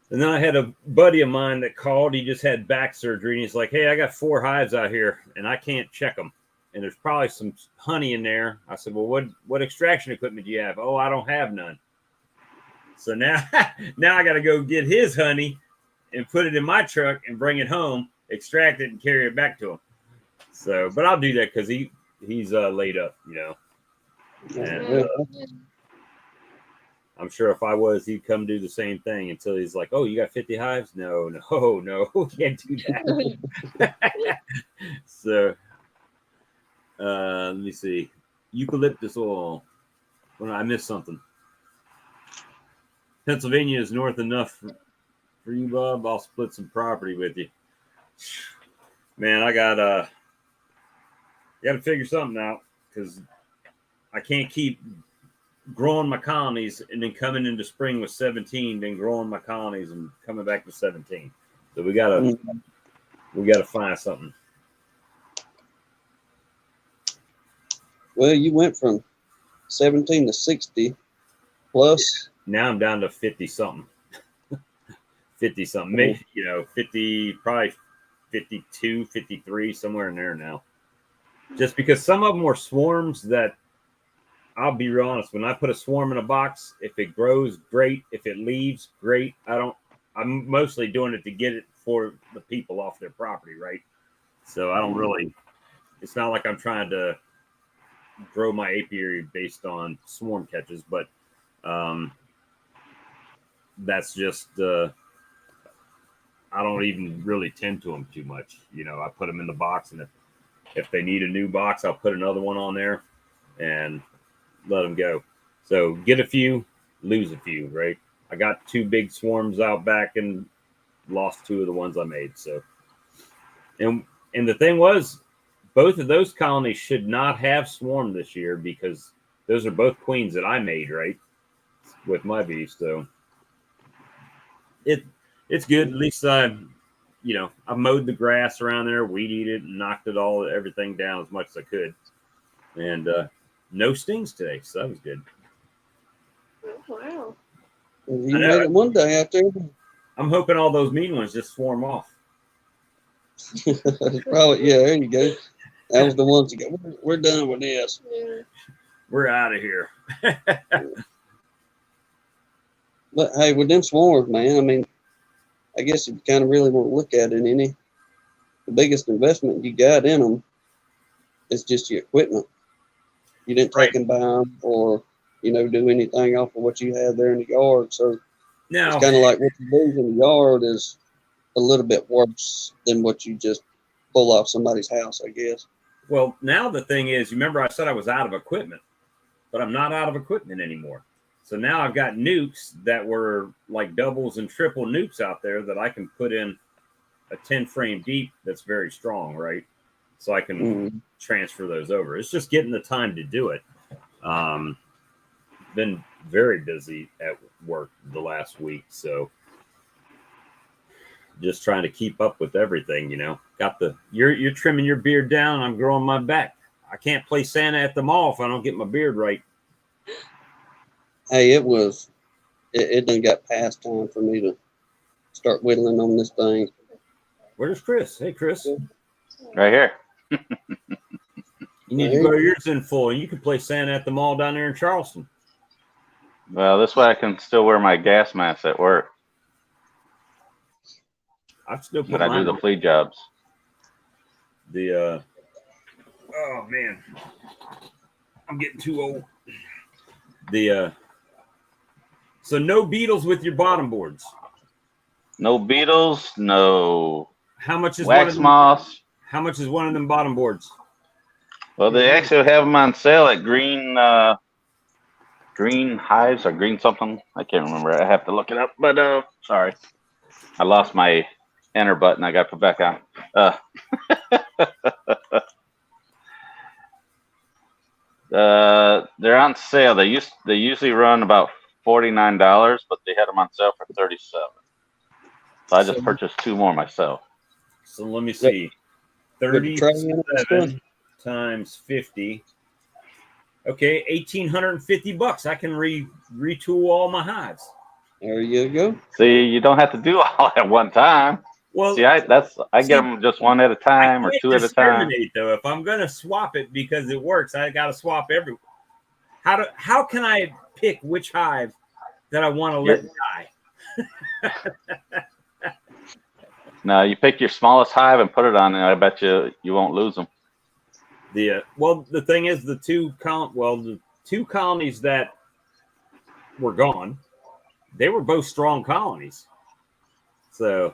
And then I had a buddy of mine that called. He just had back surgery, and he's like, "Hey, I got 4 hives out here, and I can't check them. And there's probably some honey in there." I said, "Well, what extraction equipment do you have?" "Oh, I don't have none." So now I got to go get his honey and put it in my truck and bring it home, extract it, and carry it back to him. So, but I'll do that because he's laid up, And I'm sure if I was, he'd come do the same thing until he's like, "Oh, you got 50 hives?" No, can't do that. So, let me see. Eucalyptus oil. Well, I missed something. Pennsylvania is north enough for you, Bob. I'll split some property with you. Man, I got to figure something out, because I can't keep growing my colonies and then coming into spring with 17, then growing my colonies and coming back to 17. So we gotta find something. Well, you went from 17 to 60 plus. Now I'm down to 50 something. 50 something. Maybe 50, probably 52, 53, somewhere in there now. Just because some of them were swarms that, I'll be real honest, when I put a swarm in a box, if it grows, great. If it leaves, great. I'm mostly doing it to get it for the people off their property, right? So I don't really, it's not like I'm trying to grow my apiary based on swarm catches, but that's just, I don't even really tend to them too much. I put them in the box, and if they need a new box, I'll put another one on there and let them go. So get a few, lose a few, right? I got 2 big swarms out back and lost 2 of the ones I made. So, and the thing was, both of those colonies should not have swarmed this year, because those are both queens that I made, right, with my bees. So it's good. At least I mowed the grass around there, weed eated it, and knocked everything down as much as I could. And no stings today, so that was good. Oh, wow. You made it one day out there. I'm hoping all those mean ones just swarm off. Probably, yeah, there you go. That was the ones that go, we're done with this. Yeah. We're out of here. But hey, with them swarms, man, I mean, I guess if you kind of really want to look at it, the biggest investment you got in them is just your equipment. You didn't take and buy them or, do anything off of what you had there in the yard. So Now, it's kind of like what you lose in the yard is a little bit worse than what you just pull off somebody's house, I guess. well, now the thing is, you remember I said I was out of equipment, but I'm not out of equipment anymore. So now I've got nukes that were like doubles and triple nukes out there that I can put in a 10 frame deep that's very strong, right? So I can transfer those over. It's just getting the time to do it. Been very busy at work the last week, so just trying to keep up with everything, Got you're trimming your beard down, I'm growing my back. I can't play Santa at the mall if I don't get my beard right. Hey, it done got past time for me to start whittling on this thing. Where's Chris? Hey, Chris. Right here. You need to grow yours in full, and you can play Santa at the mall down there in Charleston. Well, this way I can still wear my gas mask at work. I've still put when I do the flea jobs. Oh man, I'm getting too old. So no beetles with your bottom boards. No beetles, no. How much is wax moss? How much is one of them bottom boards? Well, they actually have them on sale at Green Hives or Green something. I can't remember. I have to look it up. But sorry, I lost my enter button. I got to put back on. They're on sale. They usually run about $49, but they had them on sale for $37. So I just purchased 2 more myself. So let me see. 37 times 50. Okay, $1,850. I can retool all my hives. There you go. See, you don't have to do all at one time. Well, see, I get them just one at a time or 2 at a time. Though, if I'm gonna swap it because it works, I got to swap every. How can I pick which hive that I want to let die? No, you pick your smallest hive and put it on, and I bet you won't lose them. Well, the thing is, the two colonies that were gone, they were both strong colonies. So,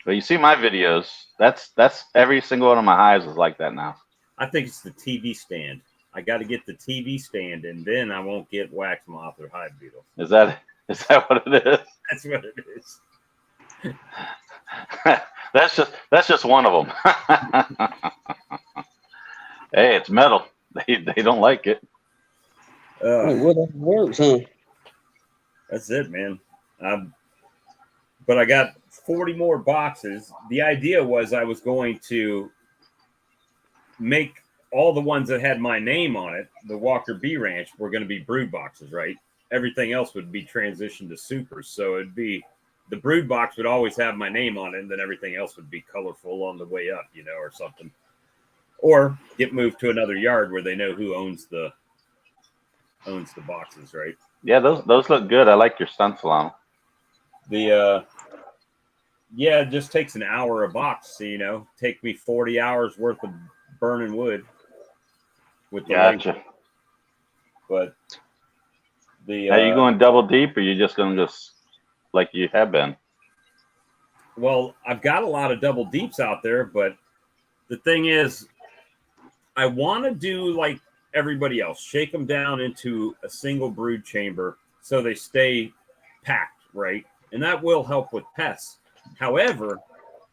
but you see my videos. That's every single one of my hives is like that now. I think it's the TV stand. I got to get the TV stand, and then I won't get wax moth or hive beetle. Is that what it is? That's what it is. that's just one of them. Hey, it's metal. They don't like it. Whatever works, huh? That's it, man. But I got 40 more boxes. The idea was I was going to make all the ones that had my name on it, the Walker Bee Ranch, were going to be brood boxes, right? Everything else would be transitioned to supers. So it'd be the brood box would always have my name on it, and then everything else would be colorful on the way up, or something. Or get moved to another yard where they know who owns the boxes, right? Yeah, those look good. I like your stencil on them. It just takes an hour a box. So, take me 40 hours worth of burning wood with the gotcha. Label. But are you going double deep, or you just going to just like you have been? Well, I've got a lot of double deeps out there, but the thing is, I want to do like everybody else, shake them down into a single brood chamber so they stay packed, right? And that will help with pests. However,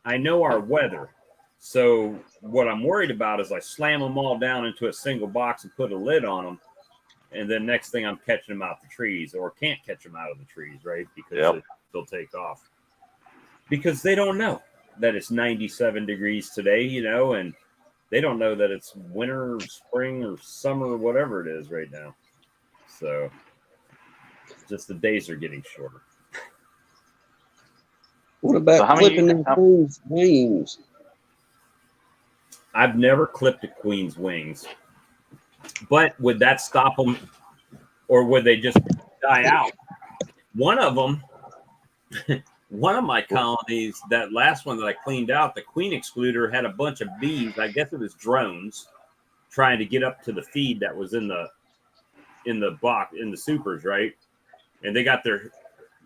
I know our weather. So what I'm worried about is I slam them all down into a single box and put a lid on them. And then next thing I'm catching them out the trees, or can't catch them out of the trees, right? Because they'll take off. Because they don't know that it's 97 degrees today, and they don't know that it's winter or spring or summer or whatever it is right now. So just the days are getting shorter. What about So how clipping many? them queen's wings? I've never clipped a queen's wings, but would that stop them, or would they just die out? One of them, one of my colonies, that last one that I cleaned out, the queen excluder had a bunch of bees. I guess it was drones trying to get up to the feed that was in the box in the supers, right? And they got their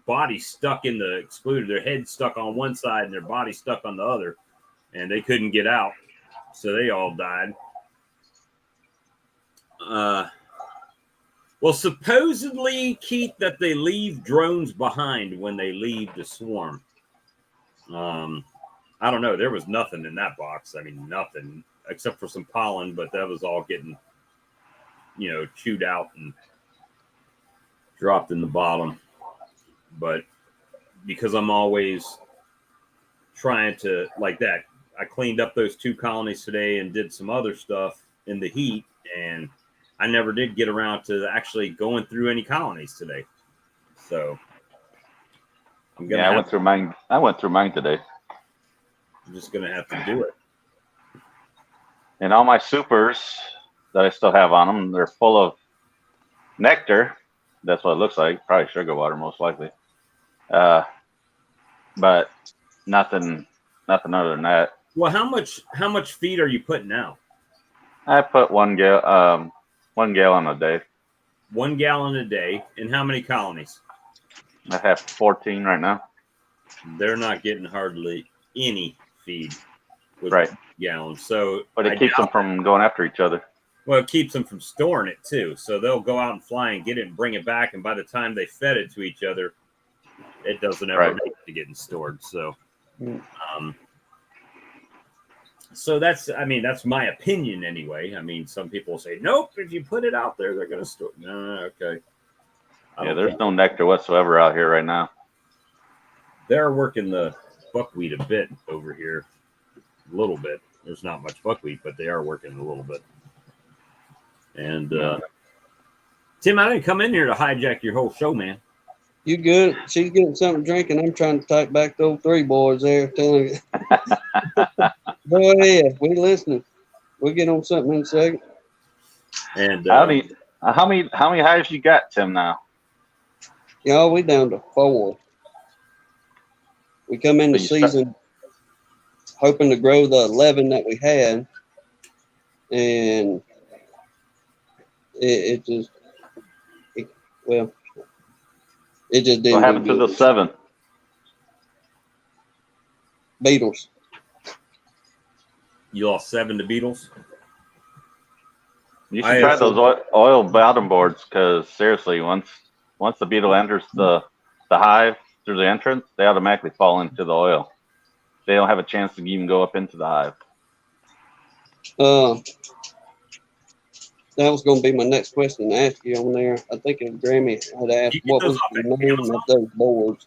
body stuck in the excluder, their head stuck on one side and their body stuck on the other, and they couldn't get out, so they all died. Well, supposedly, Keith, that they leave drones behind when they leave the swarm. I don't know. There was nothing in that box. I mean, nothing except for some pollen, but that was all getting, chewed out and dropped in the bottom. But because I'm always trying to, like that, I cleaned up those 2 colonies today and did some other stuff in the heat, and I never did get around to actually going through any colonies today. So I'm gonna. Yeah, I went through mine. I went through mine today. I'm just gonna have to do it. And all my supers that I still have on them, they're full of nectar. That's what it looks like. Probably sugar water, most likely. But nothing other than that. Well, how much feed are you putting out? I put 1 gallon a day. 1 gallon a day, and how many colonies? I have 14 right now. They're not getting hardly any feed with Right. gallons. So, But it keeps them from going after each other. Well, it keeps them from storing it too. So they'll go out and fly and get it and bring it back, and by the time they fed it to each other, it doesn't ever make it to getting stored. So, so that's my opinion anyway. I mean, some people say, nope, if you put it out there, they're going to store it. No, okay. Yeah, there's no nectar whatsoever out here right now. They're working the buckwheat a bit over here, a little bit. There's not much buckwheat, but they are working a little bit. And Tim, I didn't come in here to hijack your whole show, man. You good? She's getting something to drink, and I'm trying to type back those 3 boys there. Telling you. Go ahead. We listening. We'll get on something in a second. And how many hives you got, Tim? Now, Y'all, we down to 4. We come in the season hoping to grow the 11 that we had, and it just didn't. What happened to the 7? Beetles. You lost 7 to beetles? You should try those oil bottom boards, because seriously, once the beetle enters the hive through the entrance, they automatically fall into the oil. They don't have a chance to even go up into the hive. That was going to be my next question to ask you on there. I think Grammy had asked what was the name of those boards.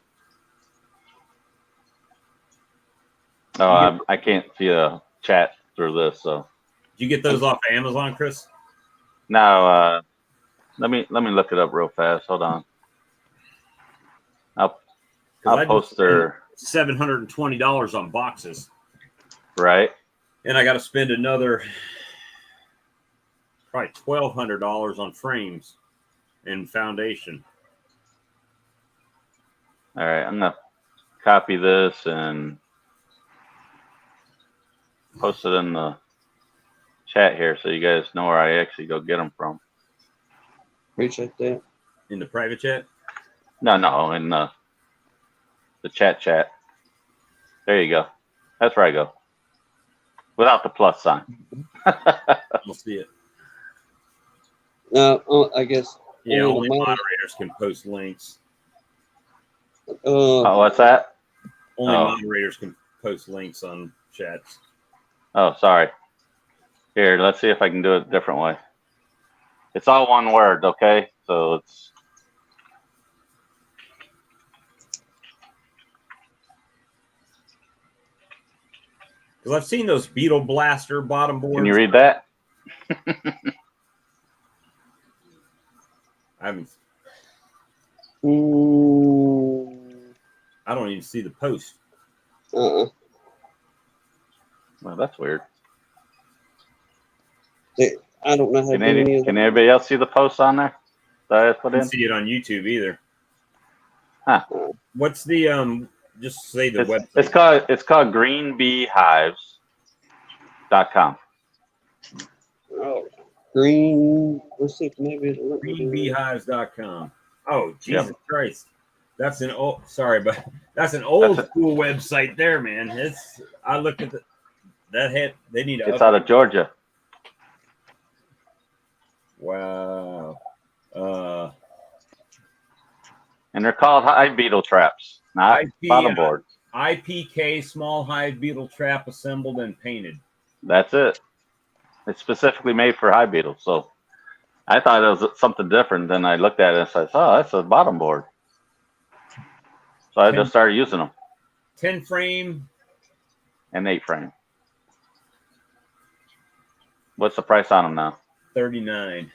Oh, I can't see a chat through this. So, did you get those off of Amazon, Chris? No. Let me look it up real fast. Hold on. I'll post their $720 on boxes. Right. And I got to spend another probably $1,200 on frames and foundation. All right, I'm gonna copy this and post it in the chat here so you guys know where I actually go get them from. Appreciate that. In the private chat? No, in the chat. There you go. That's where I go. Without the plus sign. We'll see it. I guess. Yeah, only moderators can post links. What's that? Only moderators can post links on chats. Oh, sorry. Here, let's see if I can do it a different way. It's all one word, okay? So it's Because I've seen those Beetle Blaster bottom boards. Can you read that? I haven't. I don't even see the post. Well, Well, that's weird. I don't know how Can, many of can them. anybody else see the posts on there that I put I in? didn't see it on YouTube either. Huh. What's the just say the website. It's called greenbeehives.com. Oh, green. Let's see if maybe it'll let me do it. Greenbeehives.com. Oh, Jesus Yep. Christ. That's an old that's an old school website there, man. I looked at they need to It's out of Georgia. Wow. And they're called hive beetle traps, not bottom boards. IPK small hive beetle trap assembled and painted. That's it. It's specifically made for hive beetles. So I thought it was something different. Then I looked at it and said, oh, that's a bottom board. So I just started using them. 10 frame and 8 frame. What's the price on them now? $39.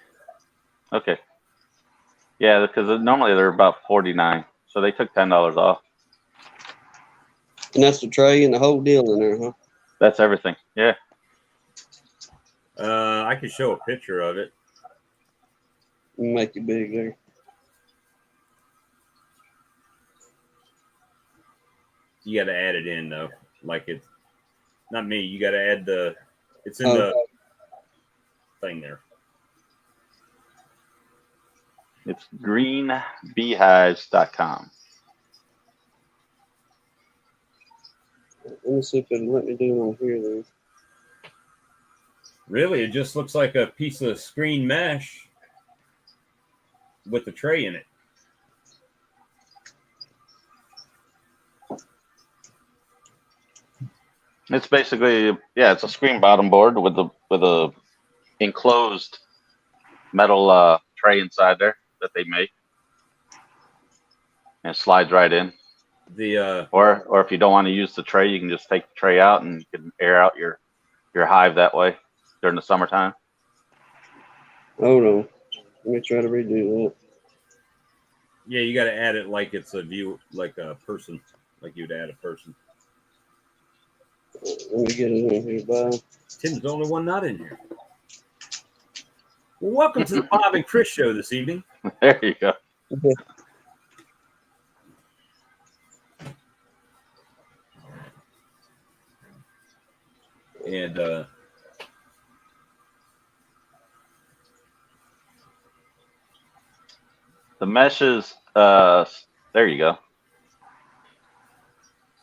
Okay. Yeah, because normally they're about $49, so they took $10 off. And that's the tray and the whole deal in there, huh? That's everything. Yeah. I could show a picture of it. Make it big there. You got to add it in though, like it's not me. You got to add it's in the thing there. It's greenbeehives.com. Let me see if it'll let me do it on here then. Really, it just looks like a piece of screen mesh with the tray in it. It's basically, it's a screen bottom board with a enclosed metal tray inside there that they make, and it slides right in. Or if you don't want to use the tray, you can just take the tray out and you can air out your hive that way during the summertime. Hold on. Let me try to redo that. Yeah, you got to add it like it's a view, like a person, like you'd add a person. Let me get it in here, Bob. Tim's the only one not in here. Well, welcome to the Bob and Chris show this evening. There you go. And the meshes, there you go.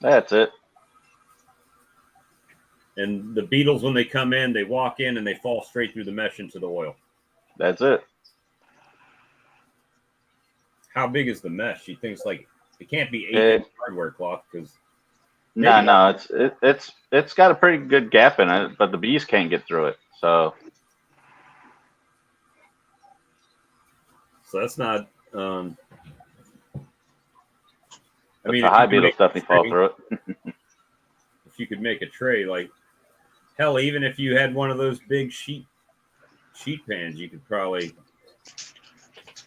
That's it. And the beetles, when they come in, they walk in and they fall straight through the mesh into the oil. That's it. How big is the mesh? He thinks like it can't be 8-inch hardware cloth because. No, it's got a pretty good gap in it, but the bees can't get through it. So that's not. I mean, the hive beetles definitely fall through it. If you could make a tray, like hell, even if you had one of those big sheet pans, you could probably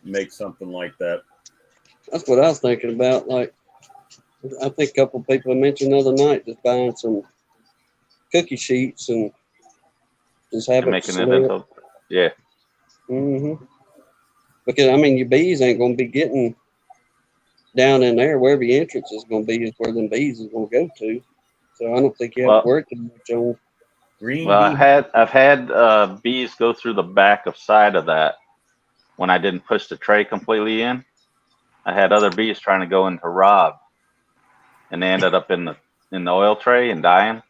make something like that. That's what I was thinking about. Like, I think a couple of people mentioned the other night just buying some cookie sheets and just have it Making slip. it into, yeah. Because I mean, your bees ain't gonna be getting down in there. Wherever your entrance is gonna be is where them bees is gonna go to. So I don't think you have to work too much on green. Well, I've had bees go through the back of side of that when I didn't push the tray completely in. I had other bees trying to go into rob, and they ended up in the oil tray and dying.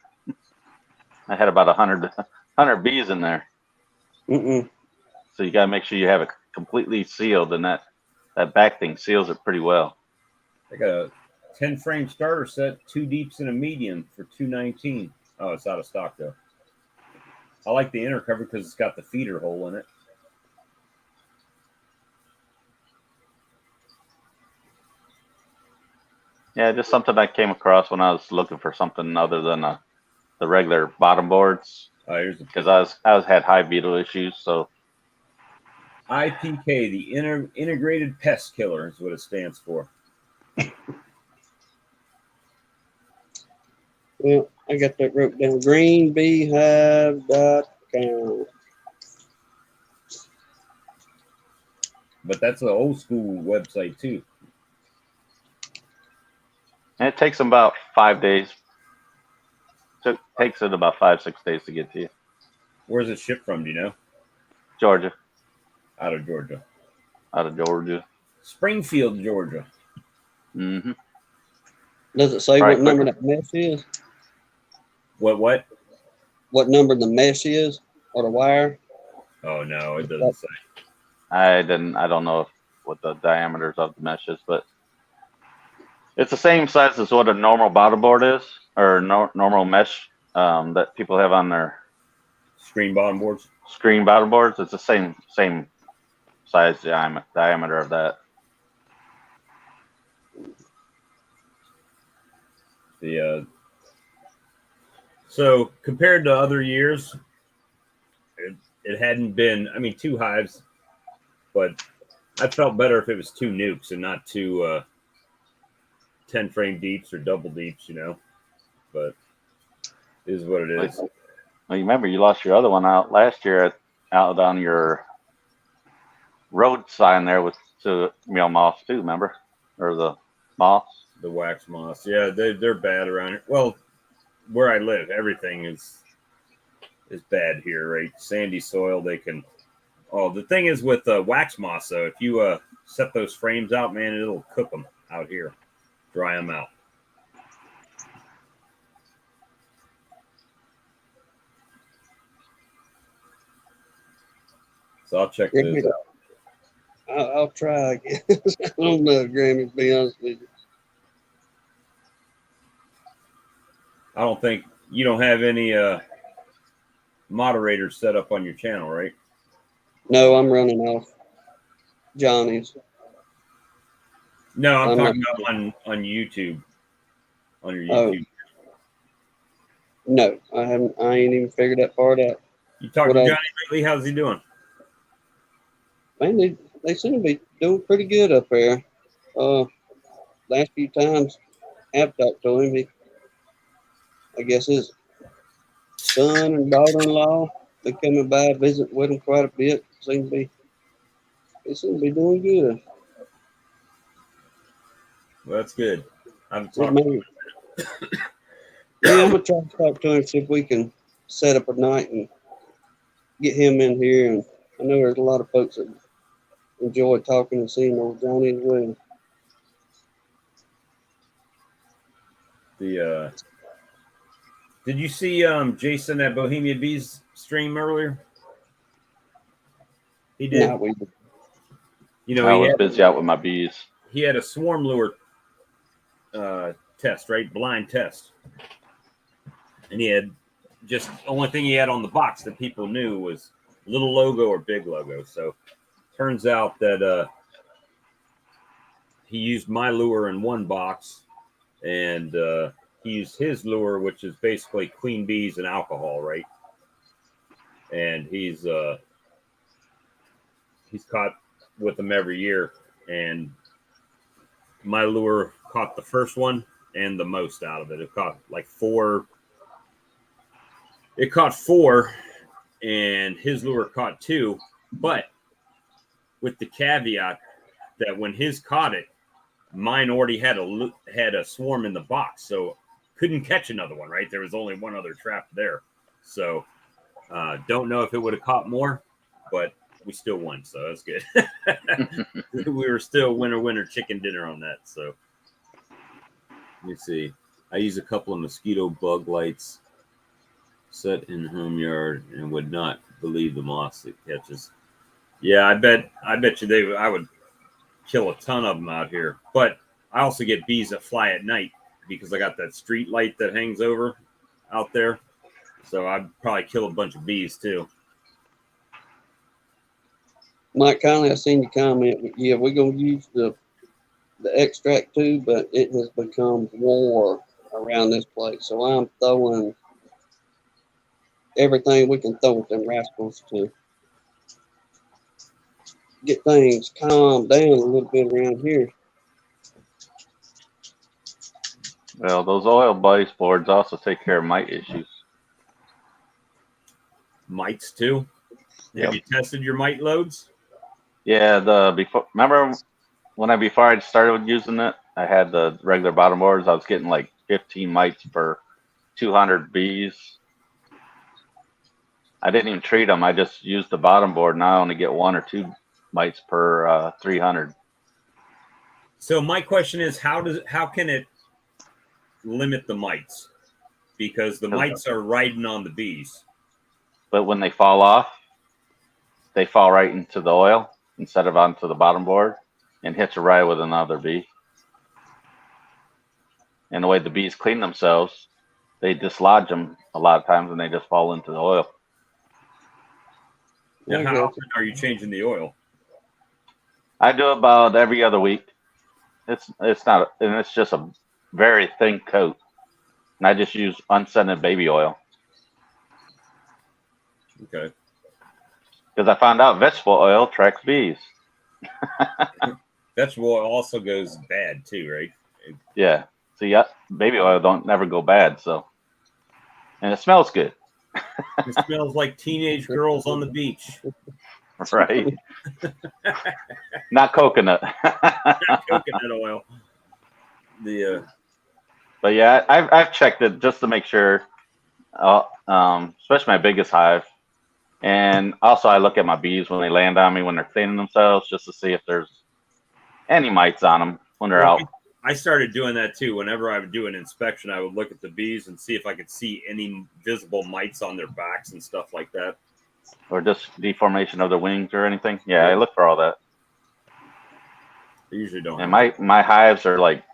I had about 100 bees in there. So you gotta make sure you have it completely sealed, and that back thing seals it pretty well. I got a 10 frame starter set, 2 deeps and a medium for $219. Oh, it's out of stock though. I like the inner cover because it's got the feeder hole in it. Yeah, just something I came across when I was looking for something other than a the regular bottom boards Here's the because I was had hive beetle issues. So IPK, the integrated pest killer, is what it stands for. Well, I got that wrote down. Greenbeehive.com. But that's an old school website too. and it takes them about 5 days. Takes it about 5-6 days to get to you. Where's it shipped from? Do you know? Georgia, Out of Georgia. out of Georgia. Springfield, Georgia. Mm-hmm. Does it say Right, what number quicker. that mesh is? What? What number the mesh is or the wire? Oh no, it doesn't say. I don't know what the diameters of the mesh is, but it's the same size as what a normal bottom board is, or normal mesh that people have on their Screen bottom boards. screen bottom boards. It's the same size diameter of that. So compared to other years, it hadn't been. I mean, 2 hives, but I felt better if it was 2 nukes and not 2 10 frame deeps or double deeps, you know. But it is what it is. Well, you remember you lost your other one out last year out on your road sign there with the meal moths too. Remember, or the moths? The wax moss, yeah, they're bad around here. Well, where I live, everything is bad here, right? Sandy soil, they can. Oh, the thing is with wax moss, though, if you set those frames out, man, it'll cook them out here, dry them out. So I'll check those out. I'll try again. I don't know, Grammy, to be honest with you. I don't think you don't have any moderators set up on your channel, right? No, I'm running off Johnny's. No, I'm I'm talking not- about on YouTube. On your Oh. YouTube. No, I haven't. I ain't even figured that part out. You talked What to I- Johnny lately? How's he doing? Man, they seem to be doing pretty good up there. Last few times I've talked to him, I guess his son and daughter-in-law, they coming by, visit with him quite a bit. They seem to be doing good. Well, that's good. I'm Well, talking. maybe, yeah, I'm gonna try to talk to him, see if we can set up a night and get him in here. And I know there's a lot of folks that enjoy talking and seeing old Johnny as well. Did you see Jason at Bohemia Bees stream earlier? He did. Nah, You know, I was busy out with my bees. he had a swarm lure test, right? Blind test. And he had just only thing he had on the box that people knew was little logo or big logo. So turns out that he used my lure in one box, and he used his lure, which is basically queen bees and alcohol, right? And he's caught with them every year, and my lure caught the first one and the most out of it. It caught like 4. It caught 4, and his lure caught 2, but with the caveat that when his caught it, mine already had a swarm in the box, so couldn't catch another one, right? There was only one other trap there. So don't know if it would have caught more, but we still won, so that's good. We were still winner chicken dinner on that. So let me see. I use a couple of mosquito bug lights set in home yard and would not believe the moths it catches. Yeah, I bet you I would kill a ton of them out here. But I also get bees that fly at night because I got that street light that hangs over out there. So I'd probably kill a bunch of bees too. Mike Conley, I seen you comment. Yeah, we're gonna use the extract too, but it has become war around this place. So I'm throwing everything we can throw at them rascals to get things calmed down a little bit around here. Well, those oil base boards also take care of mite issues. Mites too. Yep. Have you tested your mite loads? Yeah, remember before I started using it, I had the regular bottom boards. I was getting like 15 mites per 200 bees. I didn't even treat them. I just used the bottom board, and I only get 1 or 2 mites per 300. So my question is, how can it limit the mites? Because the mites are riding on the bees. But when they fall off, they fall right into the oil instead of onto the bottom board and hitch a ride with another bee. And the way the bees clean themselves, they dislodge them a lot of times and they just fall into the oil. Now, how often are you changing the oil? I do about every other week. It's not, and it's just a very thin coat. And I just use unscented baby oil. Okay. Because I found out vegetable oil attracts bees. Vegetable oil also goes bad too, right? Yeah. See, baby oil don't never go bad, so. And it smells good. It smells like teenage girls on the beach. Right. Not coconut. Not coconut oil. But yeah, I've checked it just to make sure, especially my biggest hive. And also I look at my bees when they land on me when they're cleaning themselves just to see if there's any mites on them when they're out. I started doing that too. Whenever I would do an inspection, I would look at the bees and see if I could see any visible mites on their backs and stuff like that. Or just deformation of their wings or anything. Yeah, I look for all that. They usually don't. And my hives are like,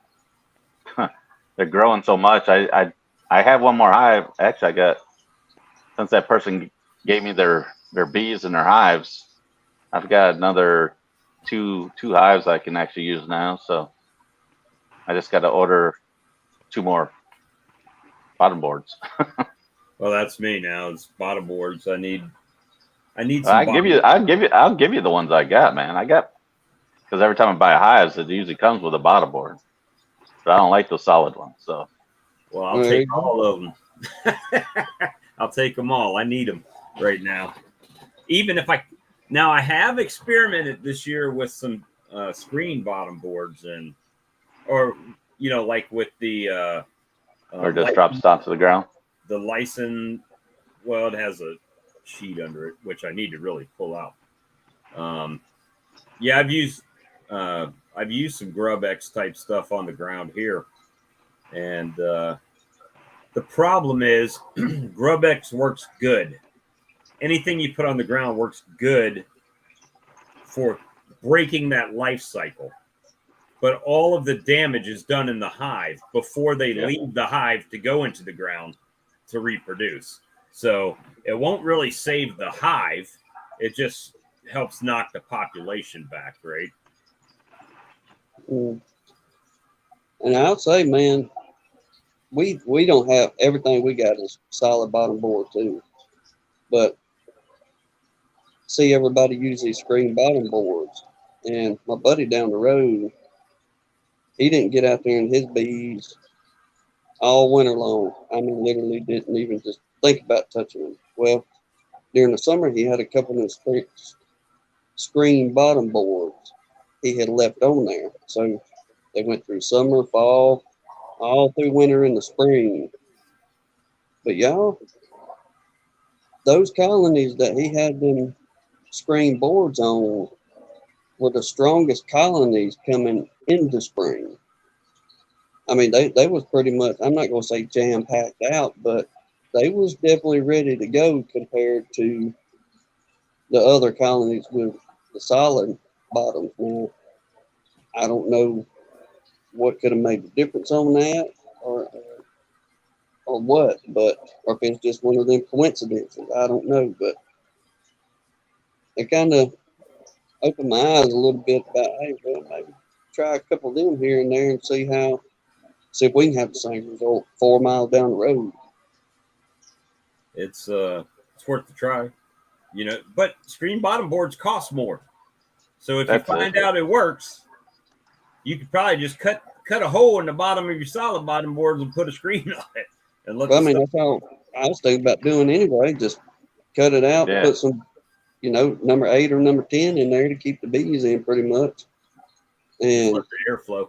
they're growing so much. I have one more hive. Actually, I got, since that person gave me their bees and their hives, I've got another two hives I can actually use now. So I just got to order 2 more bottom boards. Well, that's me now. It's bottom boards. I need some. I'll give you the ones I got, man. Because every time I buy a hives, it usually comes with a bottom board. But I don't like those solid ones. So. Well, I'll take all of them. I'll take them all. I need them right now. Even if I have experimented this year with some screen bottom boards or like with the or just drops down to the ground. The license, well, it has a sheet under it, which I need to really pull out. Yeah, I've used some GrubX type stuff on the ground here, and the problem is GrubX works good. Anything you put on the ground works good for breaking that life cycle. But all of the damage is done in the hive before they leave the hive to go into the ground to reproduce. So it won't really save the hive. It just helps knock the population back, right? And I'll say, man, we don't have everything we got is solid bottom board too. But see everybody use these screen bottom boards. And my buddy down the road, he didn't get out there in his bees all winter long. I mean, literally didn't even just think about touching them. Well, during the summer, he had a couple of screen bottom boards he had left on there. So they went through summer, fall, all through winter and the spring. But y'all, those colonies that he had them screen boards on were the strongest colonies coming into spring. I mean, they was pretty much, I'm not going to say jam-packed out, but they was definitely ready to go compared to the other colonies with the solid bottoms. Now, I don't know what could have made the difference on that or what, or if it's just one of them coincidences. I don't know, but it kind of opened my eyes a little bit about, hey, well, maybe try a couple of them here and there and see if we can have the same result 4 miles down the road. It's worth the try. But screen bottom boards cost more. So if you find out it works, you could probably just cut a hole in the bottom of your solid bottom boards and put a screen on it. And Well, I mean, that's all I was thinking about doing anyway. Just cut it out, Yeah. put some, number 8 or number 10 in there to keep the bees in pretty much. And let the airflow.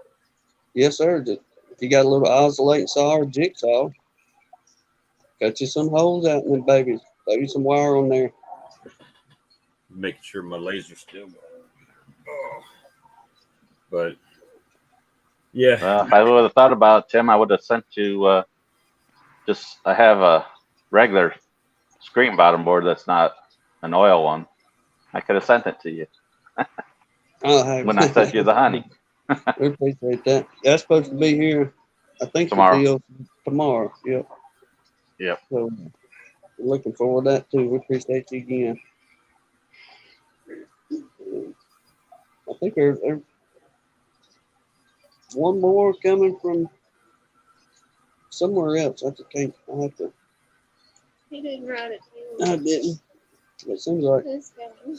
Yes, sir. Just, if you got a little oscillating saw or jigsaw, cut you some holes out in them babies. Throw you some wire on there. Making sure my laser's still going. Oh. But yeah. Well, if I would have thought about it, Tim, I would have sent you I have a regular screen bottom board that's not an oil one. I could have sent it to you when I sent you the honey. We appreciate that. That's supposed to be here, I think, Tomorrow. the deal tomorrow. Yep. Yep. So we're looking forward to that too. We appreciate you again. I think there's one more coming from somewhere else. I just can't. I have to. He didn't write it down. I didn't. It seems like This guy.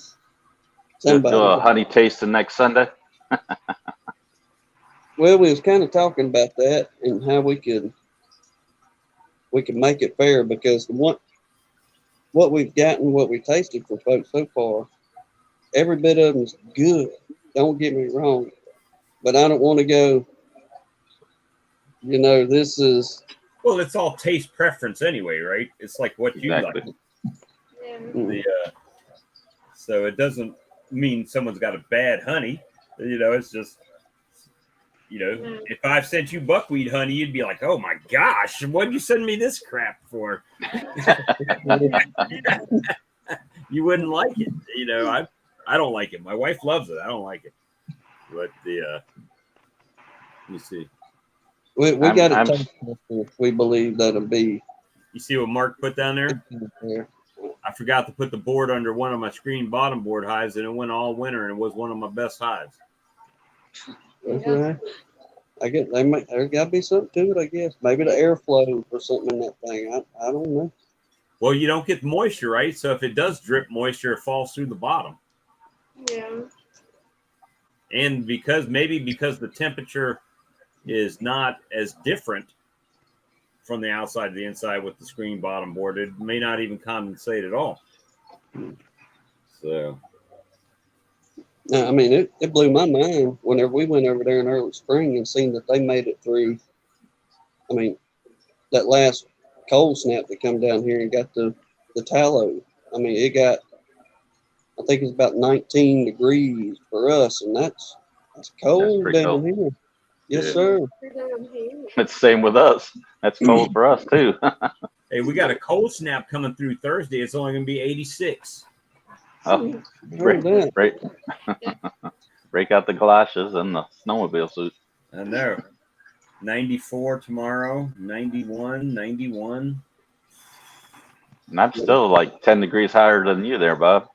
somebody. Do a honey tasting next Sunday. Well, we was kind of talking about that and how we could make it fair, because what we've gotten, what we've tasted for folks so far, every bit of them's good. Don't get me wrong, but I don't want to go. This is. Well, it's all taste preference anyway, right? It's like what you Exactly. like. Yeah. So it doesn't mean someone's got a bad honey. It's just. If I've sent you buckwheat honey, you'd be like, "Oh my gosh, what'd you send me this crap for?" You wouldn't like it. I don't like it. My wife loves it. I don't like it. But let me see. We got a taste tester. We believe that'll be. You see what Mark put down there? I forgot to put the board under one of my screen bottom board hives, and it went all winter, and it was one of my best hives. That's right. I guess there got to be something to it. I guess maybe the airflow or something in that thing. I don't know. Well, you don't get moisture, right? So if it does drip moisture, it falls through the bottom. Yeah. And because the temperature is not as different from the outside to the inside with the screen bottom board, it may not even condensate at all. So. I mean, it blew my mind whenever we went over there in early spring and seen that they made it through. I mean, that last cold snap that come down here and got the tallow. I mean, it got, I think it's about 19 degrees for us, and that's cold pretty down cold. here. Yes, Yeah. sir. It's the same with us. That's cold for us too. Hey, we got a cold snap coming through Thursday. It's only going to be 86. Oh, break out the galoshes and the snowmobile suit. I know. 94 tomorrow, 91, 91. And I'm still like 10 degrees higher than you there, Bob.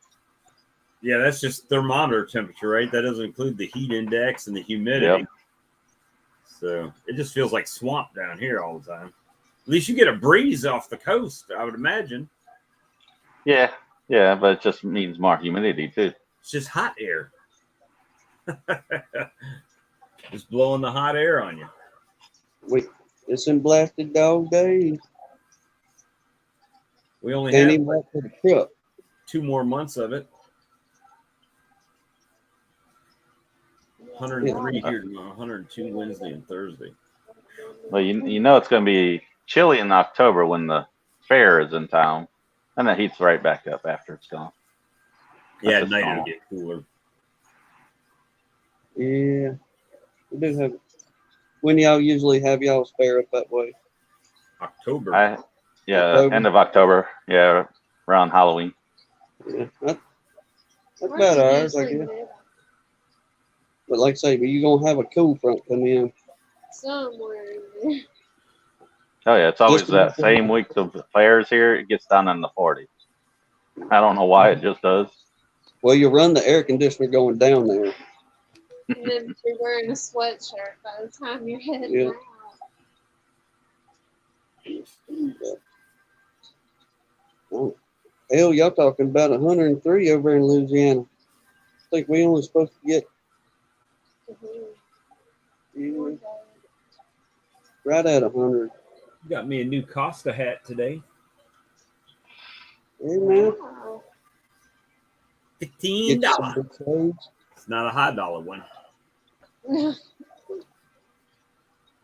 Yeah, that's just thermometer temperature, right? That doesn't include the heat index and the humidity. Yep. So it just feels like swamp down here all the time. At least you get a breeze off the coast, I would imagine. Yeah, but it just means more humidity too. It's just hot air. Just blowing the hot air on you. It's in blasted dog days. We only Can't have even wait for the truck. 2 more months of it. 103 here tomorrow, 102 Wednesday and Thursday. Well, you know it's going to be chilly in October when the fair is in town, and the heat's right back up after it's gone. Yeah, That's at night it'll normal. get cooler. Yeah, we do have. When y'all usually have y'all's fair up that way? October. October. End of October. Yeah, around Halloween. Yeah, that's about ours, I guess. But like I say, but you're gonna have a cool front come in. Somewhere in there. Oh yeah, it's always Just that same week of the fairs here. It gets down in the 40s. I don't know why, it just does. Well, you run the air conditioner going down there. And then you're wearing a sweatshirt by the time you're heading Yeah. out. Oh, hell, y'all talking about 103 over in Louisiana. I think we only supposed to get right at 100. Got me a new Costa hat today. Hey, man. Wow. $15. Get some big clothes. It's not a high dollar one,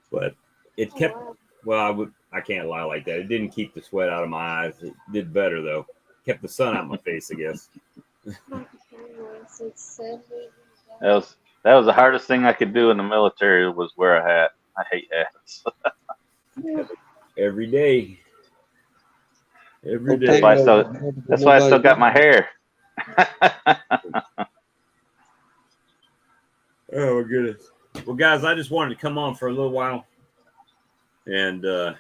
but it kept. Wow. Well, I can't lie like that. It didn't keep the sweat out of my eyes. It did better though. Kept the sun out of my face, I guess. It's 70. That was the hardest thing I could do in the military was wear a hat. I hate hats. Every day. Every Okay, day. That's why I still got my hair. Oh my goodness. Well, guys, I just wanted to come on for a little while, and I'm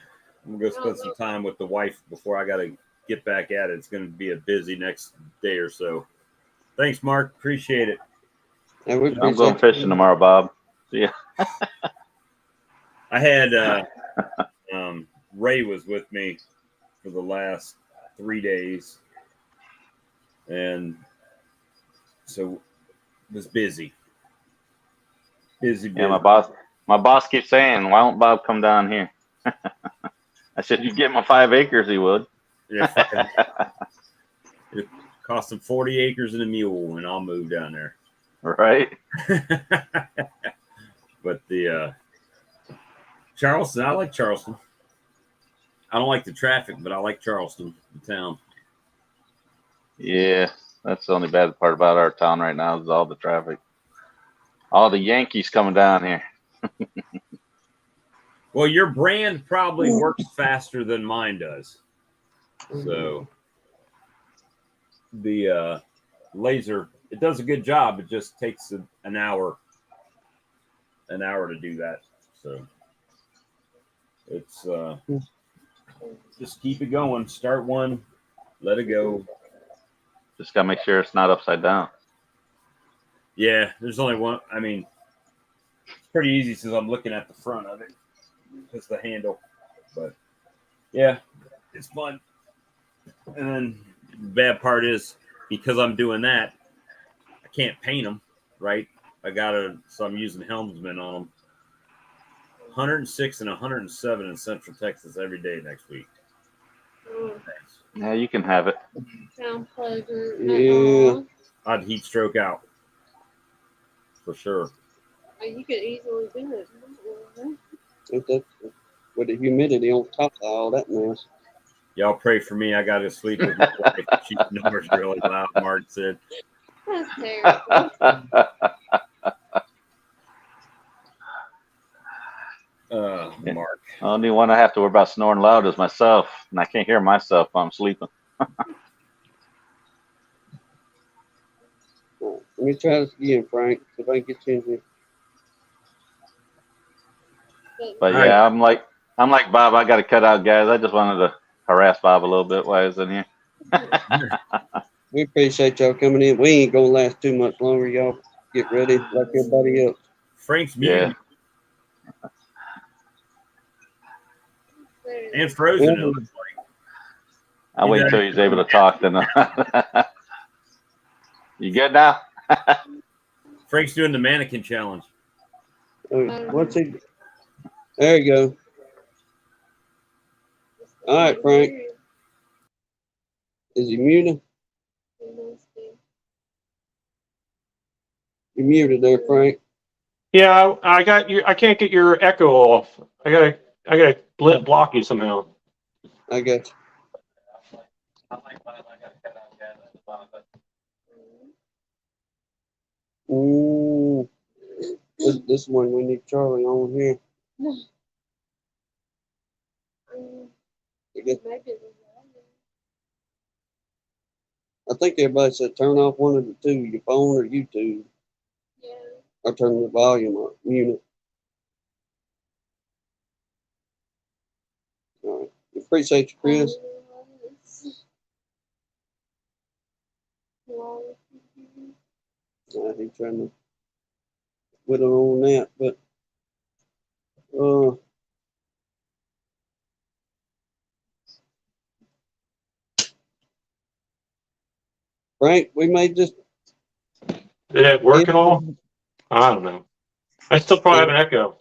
gonna go spend some time with the wife before I gotta get back at it. It's gonna be a busy next day or so. Thanks, Mark. Appreciate it. Yeah, we I'm appreciate going fishing tomorrow, Bob. See ya. I had Ray was with me for the last 3 days, and so it was busy. Busy. Yeah, my boss keeps saying, "Why won't Bob come down here?" I said, "You get my 5 acres, he would." Yeah, it cost him 40 acres and a mule, and I'll move down there. Right? But the Charleston, I like Charleston. I don't like the traffic, but I like Charleston, the town. Yeah, that's the only bad part about our town right now is all the traffic. All the Yankees coming down here. Well, your brand probably works faster than mine does. So the laser, it does a good job. It just takes an hour to do that. So it's just keep it going. Start one, let it go. Just gotta make sure it's not upside down. Yeah, there's only one. I mean, it's pretty easy since I'm looking at the front of it, just the handle. But yeah, it's fun. And then the bad part is because I'm doing that, I can't paint them, right? So I'm using Helmsman on them. 106 and 107 in Central Texas every day next week. Thanks. Yeah, you can have it. Sound pleasant. Yeah. I'd heat stroke out for sure. You could easily do it. If that's with the humidity on top of all that mess. Y'all pray for me. I got to sleep with my wife. She snores really loud, Mark said. That's terrible. Mark. Only one I have to worry about snoring loud is myself, and I can't hear myself while I'm sleeping. Let me try this again, Frank, if I can get you in here. But yeah, I'm like Bob. I got to cut out, guys. I just wanted to harass Bob a little bit while he's in here. We appreciate y'all coming in. We ain't gonna last too much longer. Y'all get ready like everybody else. Frank's muted. Yeah. And frozen, it looks like. I'll wait until he's able to talk. Then you good now? Frank's doing the mannequin challenge. What's he? There you go. All right, Frank. Is he muted? You muted there, Frank. Yeah, I got you. I can't get your echo off. I gotta block you somehow. I got you. Ooh, this one we need Charlie on here. I think everybody said turn off one of the two, your phone or YouTube. Yeah. Or turn the volume up, mute it. All right. Appreciate you, Chris. He's trying to whittle on that, but Frank, we may just. Did it work at all? I don't know. I still probably have an echo.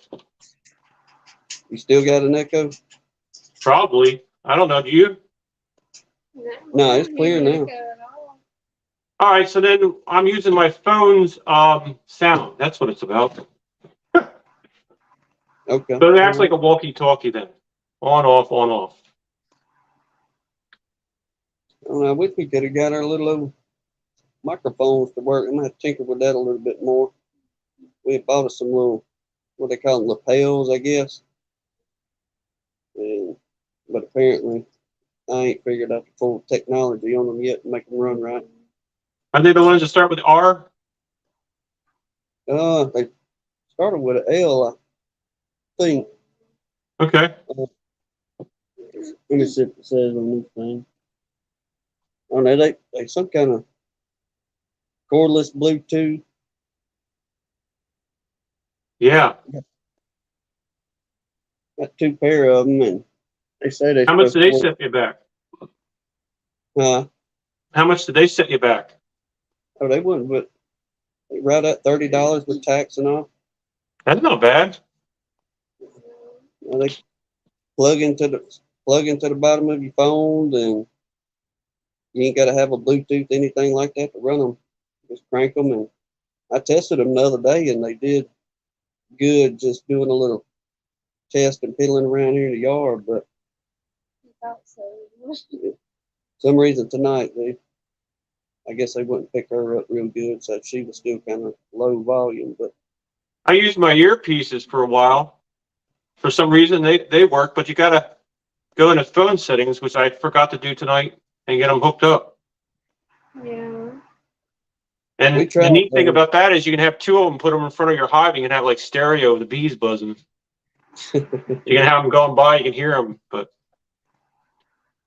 You still got an echo? Probably. I don't know. Do you? No, it's clear now. All right. So then I'm using my phone's sound. That's what it's about. Okay. So it acts like a walkie-talkie then. On, off, on, off. I wish we could have got our little old microphones to work. I'm gonna have to tinker with that a little bit more. We had bought us some little, what they call them, lapels, I guess. But apparently, I ain't figured out the full technology on them yet to make them run right. Are they the ones that start with R? They started with an L, I think. Okay. Let me see if it says on this thing. Oh no, they some kind of cordless Bluetooth. Yeah. Got 2 pair of them, and they say they. How much did they set you back? How much did they set you back? Oh, they wouldn't, but right at $30 with tax and all. That's not bad. They plug into the bottom of your phone, and you ain't got to have a Bluetooth, anything like that to run them. Just crank them, and I tested them the other day, and they did good. Just doing a little test and piddling around here in the yard, but some reason tonight I guess they wouldn't pick her up real good, so she was still kind of low volume. But I used my earpieces for a while. For some reason, they work, but you gotta go into phone settings, which I forgot to do tonight, and get them hooked up. Yeah. And the neat thing about that is you can have 2 of them, put them in front of your hive, and you can have like stereo of the bees buzzing. You can have them going by, you can hear them, but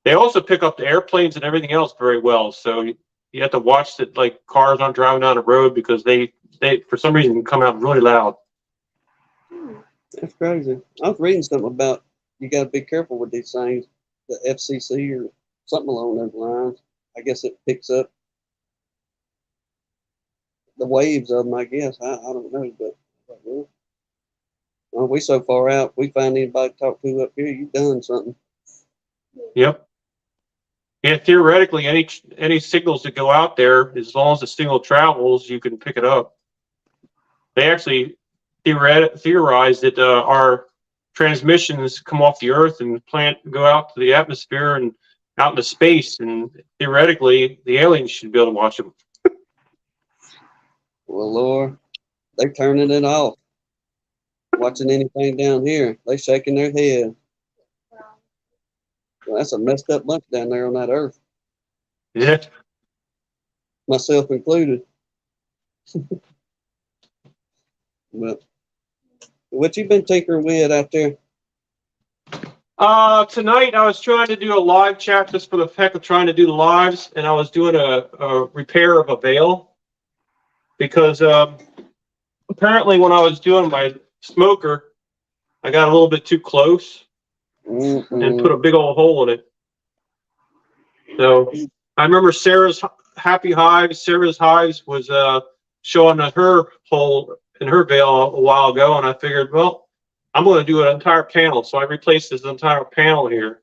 they also pick up the airplanes and everything else very well. So you have to watch that, like cars aren't driving down the road, because they for some reason come out really loud. that's crazy. I was reading something about you got to be careful with these things, the FCC or something along those lines. I guess it picks up the waves of them. I guess I don't know, but well, we so far out. We find anybody to talk to up here, you done something. Yep. Yeah, theoretically, any signals that go out there, as long as the signal travels, you can pick it up. They actually theorize that our transmissions come off the Earth and go out to the atmosphere and out into space, and theoretically, the aliens should be able to watch them. Well, Lord, they turning it off. Watching anything down here, they shaking their head. Well, that's a messed up bunch down there on that Earth. Yeah. Myself included. But what you been tinkering with out there? Tonight I was trying to do a live chat just for the heck of trying to do the lives, and I was doing a repair of a veil, because apparently when I was doing my smoker, I got a little bit too close and put a big old hole in it. So I remember Sarah's Happy Hives. Sarah's Hives was showing her hole in her veil a while ago, and I figured, well, I'm going to do an entire panel. So I replaced this entire panel here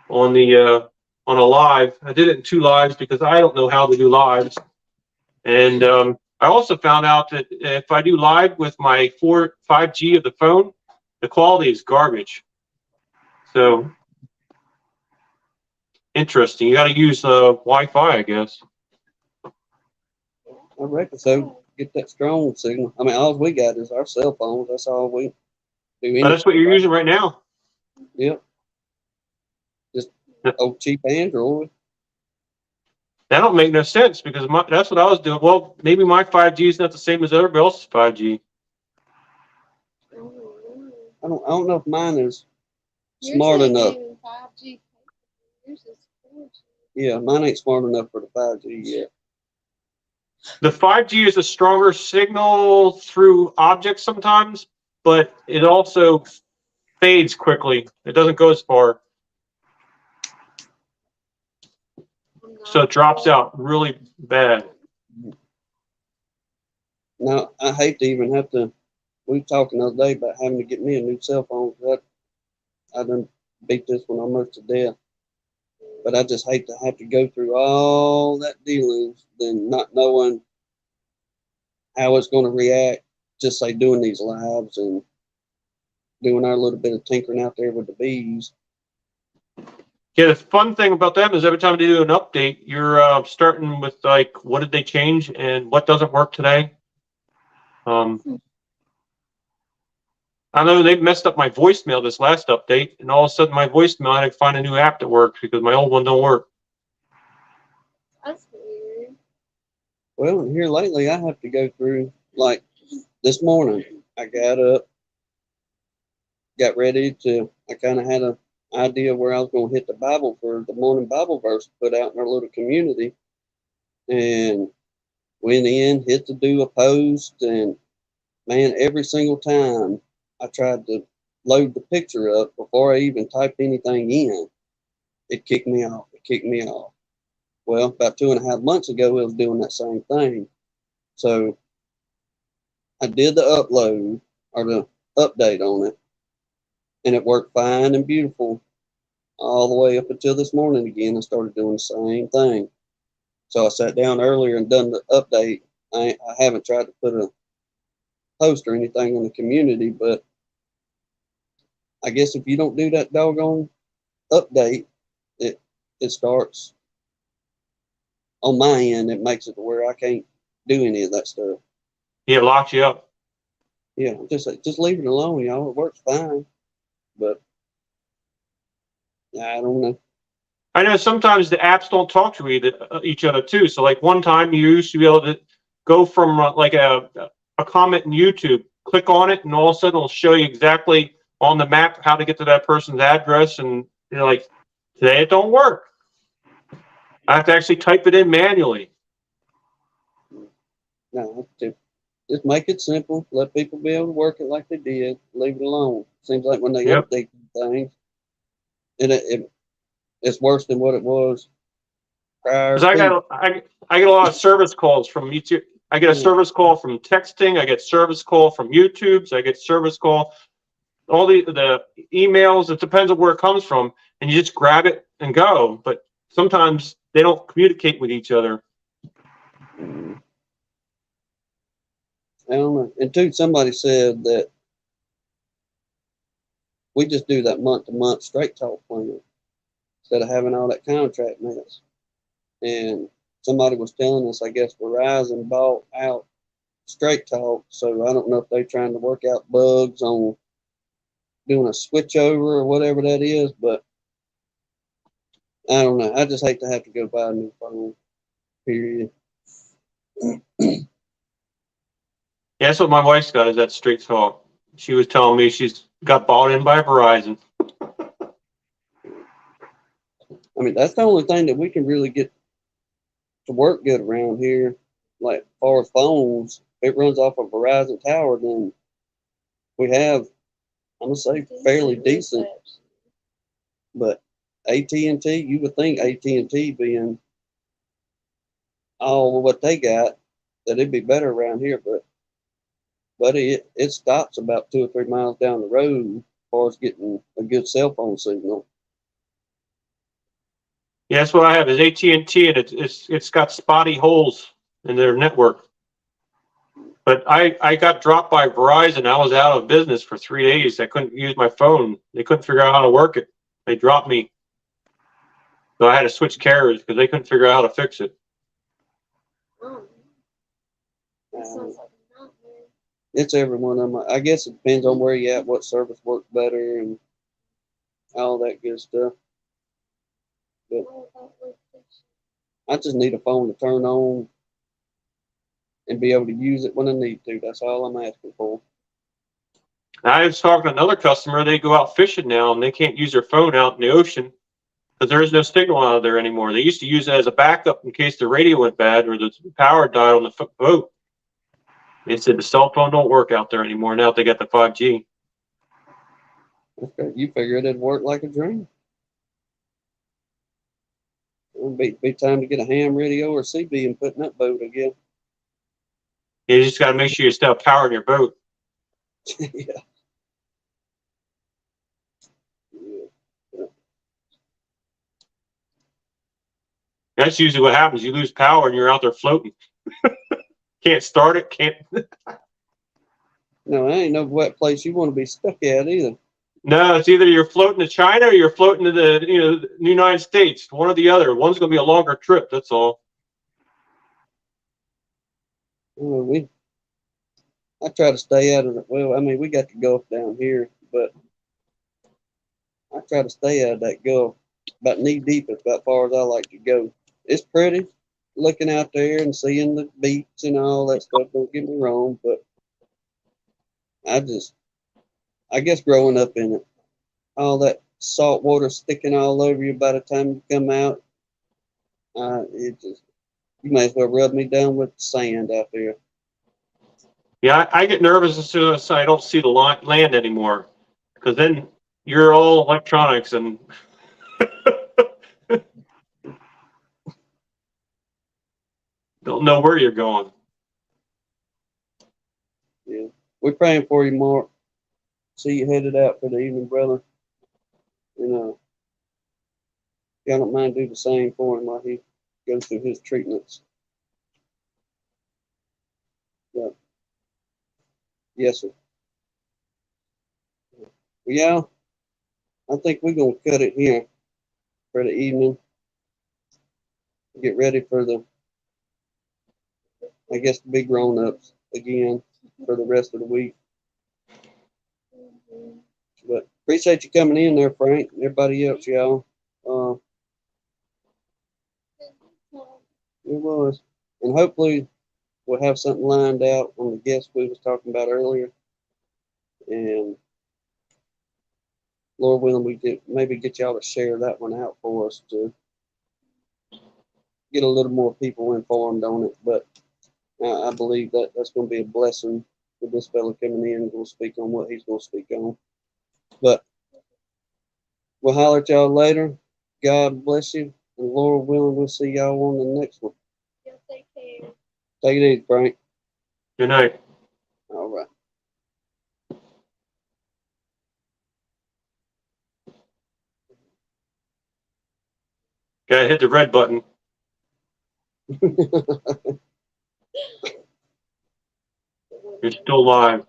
on a live. I did it in 2 lives because I don't know how to do lives. And I also found out that if I do live with my 5G of the phone, the quality is garbage. So interesting. You got to use Wi-Fi, I guess. I reckon so. Get that strong signal. I mean, all we got is our cell phones. That's all we do. That's what you're using right now. Yep. Just old cheap Android. That don't make no sense, because that's what I was doing. Well, maybe my 5G is not the same as everybody else's 5G. I don't know if mine is smart enough. 5G. Yeah, mine ain't smart enough for the 5G yet. The 5G is a stronger signal through objects sometimes, but it also fades quickly. It doesn't go as far. so it drops out really bad. Now, I hate to even have to, we were talking the other day about having to get me a new cell phone. I done beat this one almost to death. But I just hate to have to go through all that dealings, then not knowing how it's going to react, just say doing these lives and doing our little bit of tinkering out there with the bees. Yeah, the fun thing about them is every time they do an update, you're starting with like, what did they change and what doesn't work today? I know they messed up my voicemail this last update, and all of a sudden my voicemail, I had to find a new app that works because my old one don't work. That's weird. Well, here lately, I have to go through, like this morning, I got up, got ready to, I kind of had an idea where I was going to hit the Bible for the morning Bible verse put out in our little community, and went in, hit to do a post, and man, every single time I tried to load the picture up before I even typed anything in, it kicked me off. It kicked me off. Well, about 2.5 months ago, it was doing that same thing. So I did the upload or the update on it, and it worked fine and beautiful all the way up until this morning again. I started doing the same thing. So I sat down earlier and done the update. I haven't tried to put a post or anything on the community, but I guess if you don't do that doggone update, it starts on my end. It makes it to where I can't do any of that stuff. Yeah, it locks you up. Yeah, just leave it alone, y'all. It works fine, but I don't know. I know sometimes the apps don't talk to each other too. So like one time you used to be able to go from like a comment in YouTube, click on it, and all of a sudden it'll show you exactly on the map how to get to that person's address. And you're like, today it don't work. I have to actually type it in manually. No, just make it simple. Let people be able to work it like they did. Leave it alone. Seems like when they Yep. update things, and it's worse than what it was prior. Because I get a lot of service calls from YouTube. I get a service call from texting. I get service call from YouTube. I get service call, all the emails. It depends on where it comes from, and you just grab it and go. But sometimes they don't communicate with each other. I don't know. And two, somebody said that we just do that month-to-month straight talk plan instead of having all that contract mess. And somebody was telling us, I guess Verizon bought out straight talk, so I don't know if they're trying to work out bugs on doing a switch over or whatever that is, but I don't know. I just hate to have to go buy a new phone, period. Yeah, that's what my wife's got, is that straight talk. She was telling me she's got bought in by Verizon. I mean, that's the only thing that we can really get to work good around here. Like, as far as phones, if it runs off a Verizon tower, then we have, I'm gonna say, fairly decent. But AT&T, you would think AT&T being all what they got, that it'd be better around here. But buddy, it stops about 2 or 3 miles down the road as far as getting a good cell phone signal. Yeah, that's what I have is AT&T, and it's got spotty holes in their network. But I got dropped by Verizon. I was out of business for 3 days. I couldn't use my phone. They couldn't figure out how to work it. They dropped me. So I had to switch carriers because they couldn't figure out how to fix it. Oh, that sounds like a nightmare. It's every one of them. I guess it depends on where you at, what service works better, and all that good stuff. But What about location? I just need a phone to turn on and be able to use it when I need to. That's all I'm asking for. I was talking to another customer. They go out fishing now, and they can't use their phone out in the ocean because there is no signal out there anymore. They used to use it as a backup in case the radio went bad or the power died on the boat. They said the cell phone don't work out there anymore now that they got the 5G. Okay, you figured it'd work like a dream. It'll be time to get a ham radio or CB and put in that boat again. You just got to make sure you still have power in your boat. Yeah. That's usually what happens. You lose power and you're out there floating. Can't start it. Can't. No, that ain't no wet place you want to be stuck at either. No, it's either you're floating to China or you're floating to the the United States. One or the other. One's going to be a longer trip. That's all. I try to stay out of it. Well, I mean, we got the Gulf down here, but I try to stay out of that Gulf. About knee deep is about far as I like to go. It's pretty looking out there and seeing the beach and all that stuff. Don't get me wrong, but I guess growing up in it, all that salt water sticking all over you by the time you come out, you may as well rub me down with sand out there. Yeah, I get nervous as soon as I don't see the land anymore, because then you're all electronics and don't know where you're going. Yeah, we're praying for you, Mark. See you headed out for the evening, brother. God don't mind do the same for him while he goes through his treatments. Yeah. Yes, sir. Well, yeah, I think we're gonna cut it here for the evening. Get ready for the big grown-ups again for the rest of the week. But appreciate you coming in there, Frank, and everybody else, y'all. It was. And hopefully we'll have something lined out on the guests we was talking about earlier. And Lord willing, we could maybe get y'all to share that one out for us to get a little more people informed on it. But I believe that's going to be a blessing for this fella coming in and going to speak on what he's going to speak on. But we'll holler at y'all later. God bless you. And Lord willing, we'll see y'all on the next one. Y'all take care. Take it easy, Frank. Good night. All right. Gotta hit the red button. You're still live.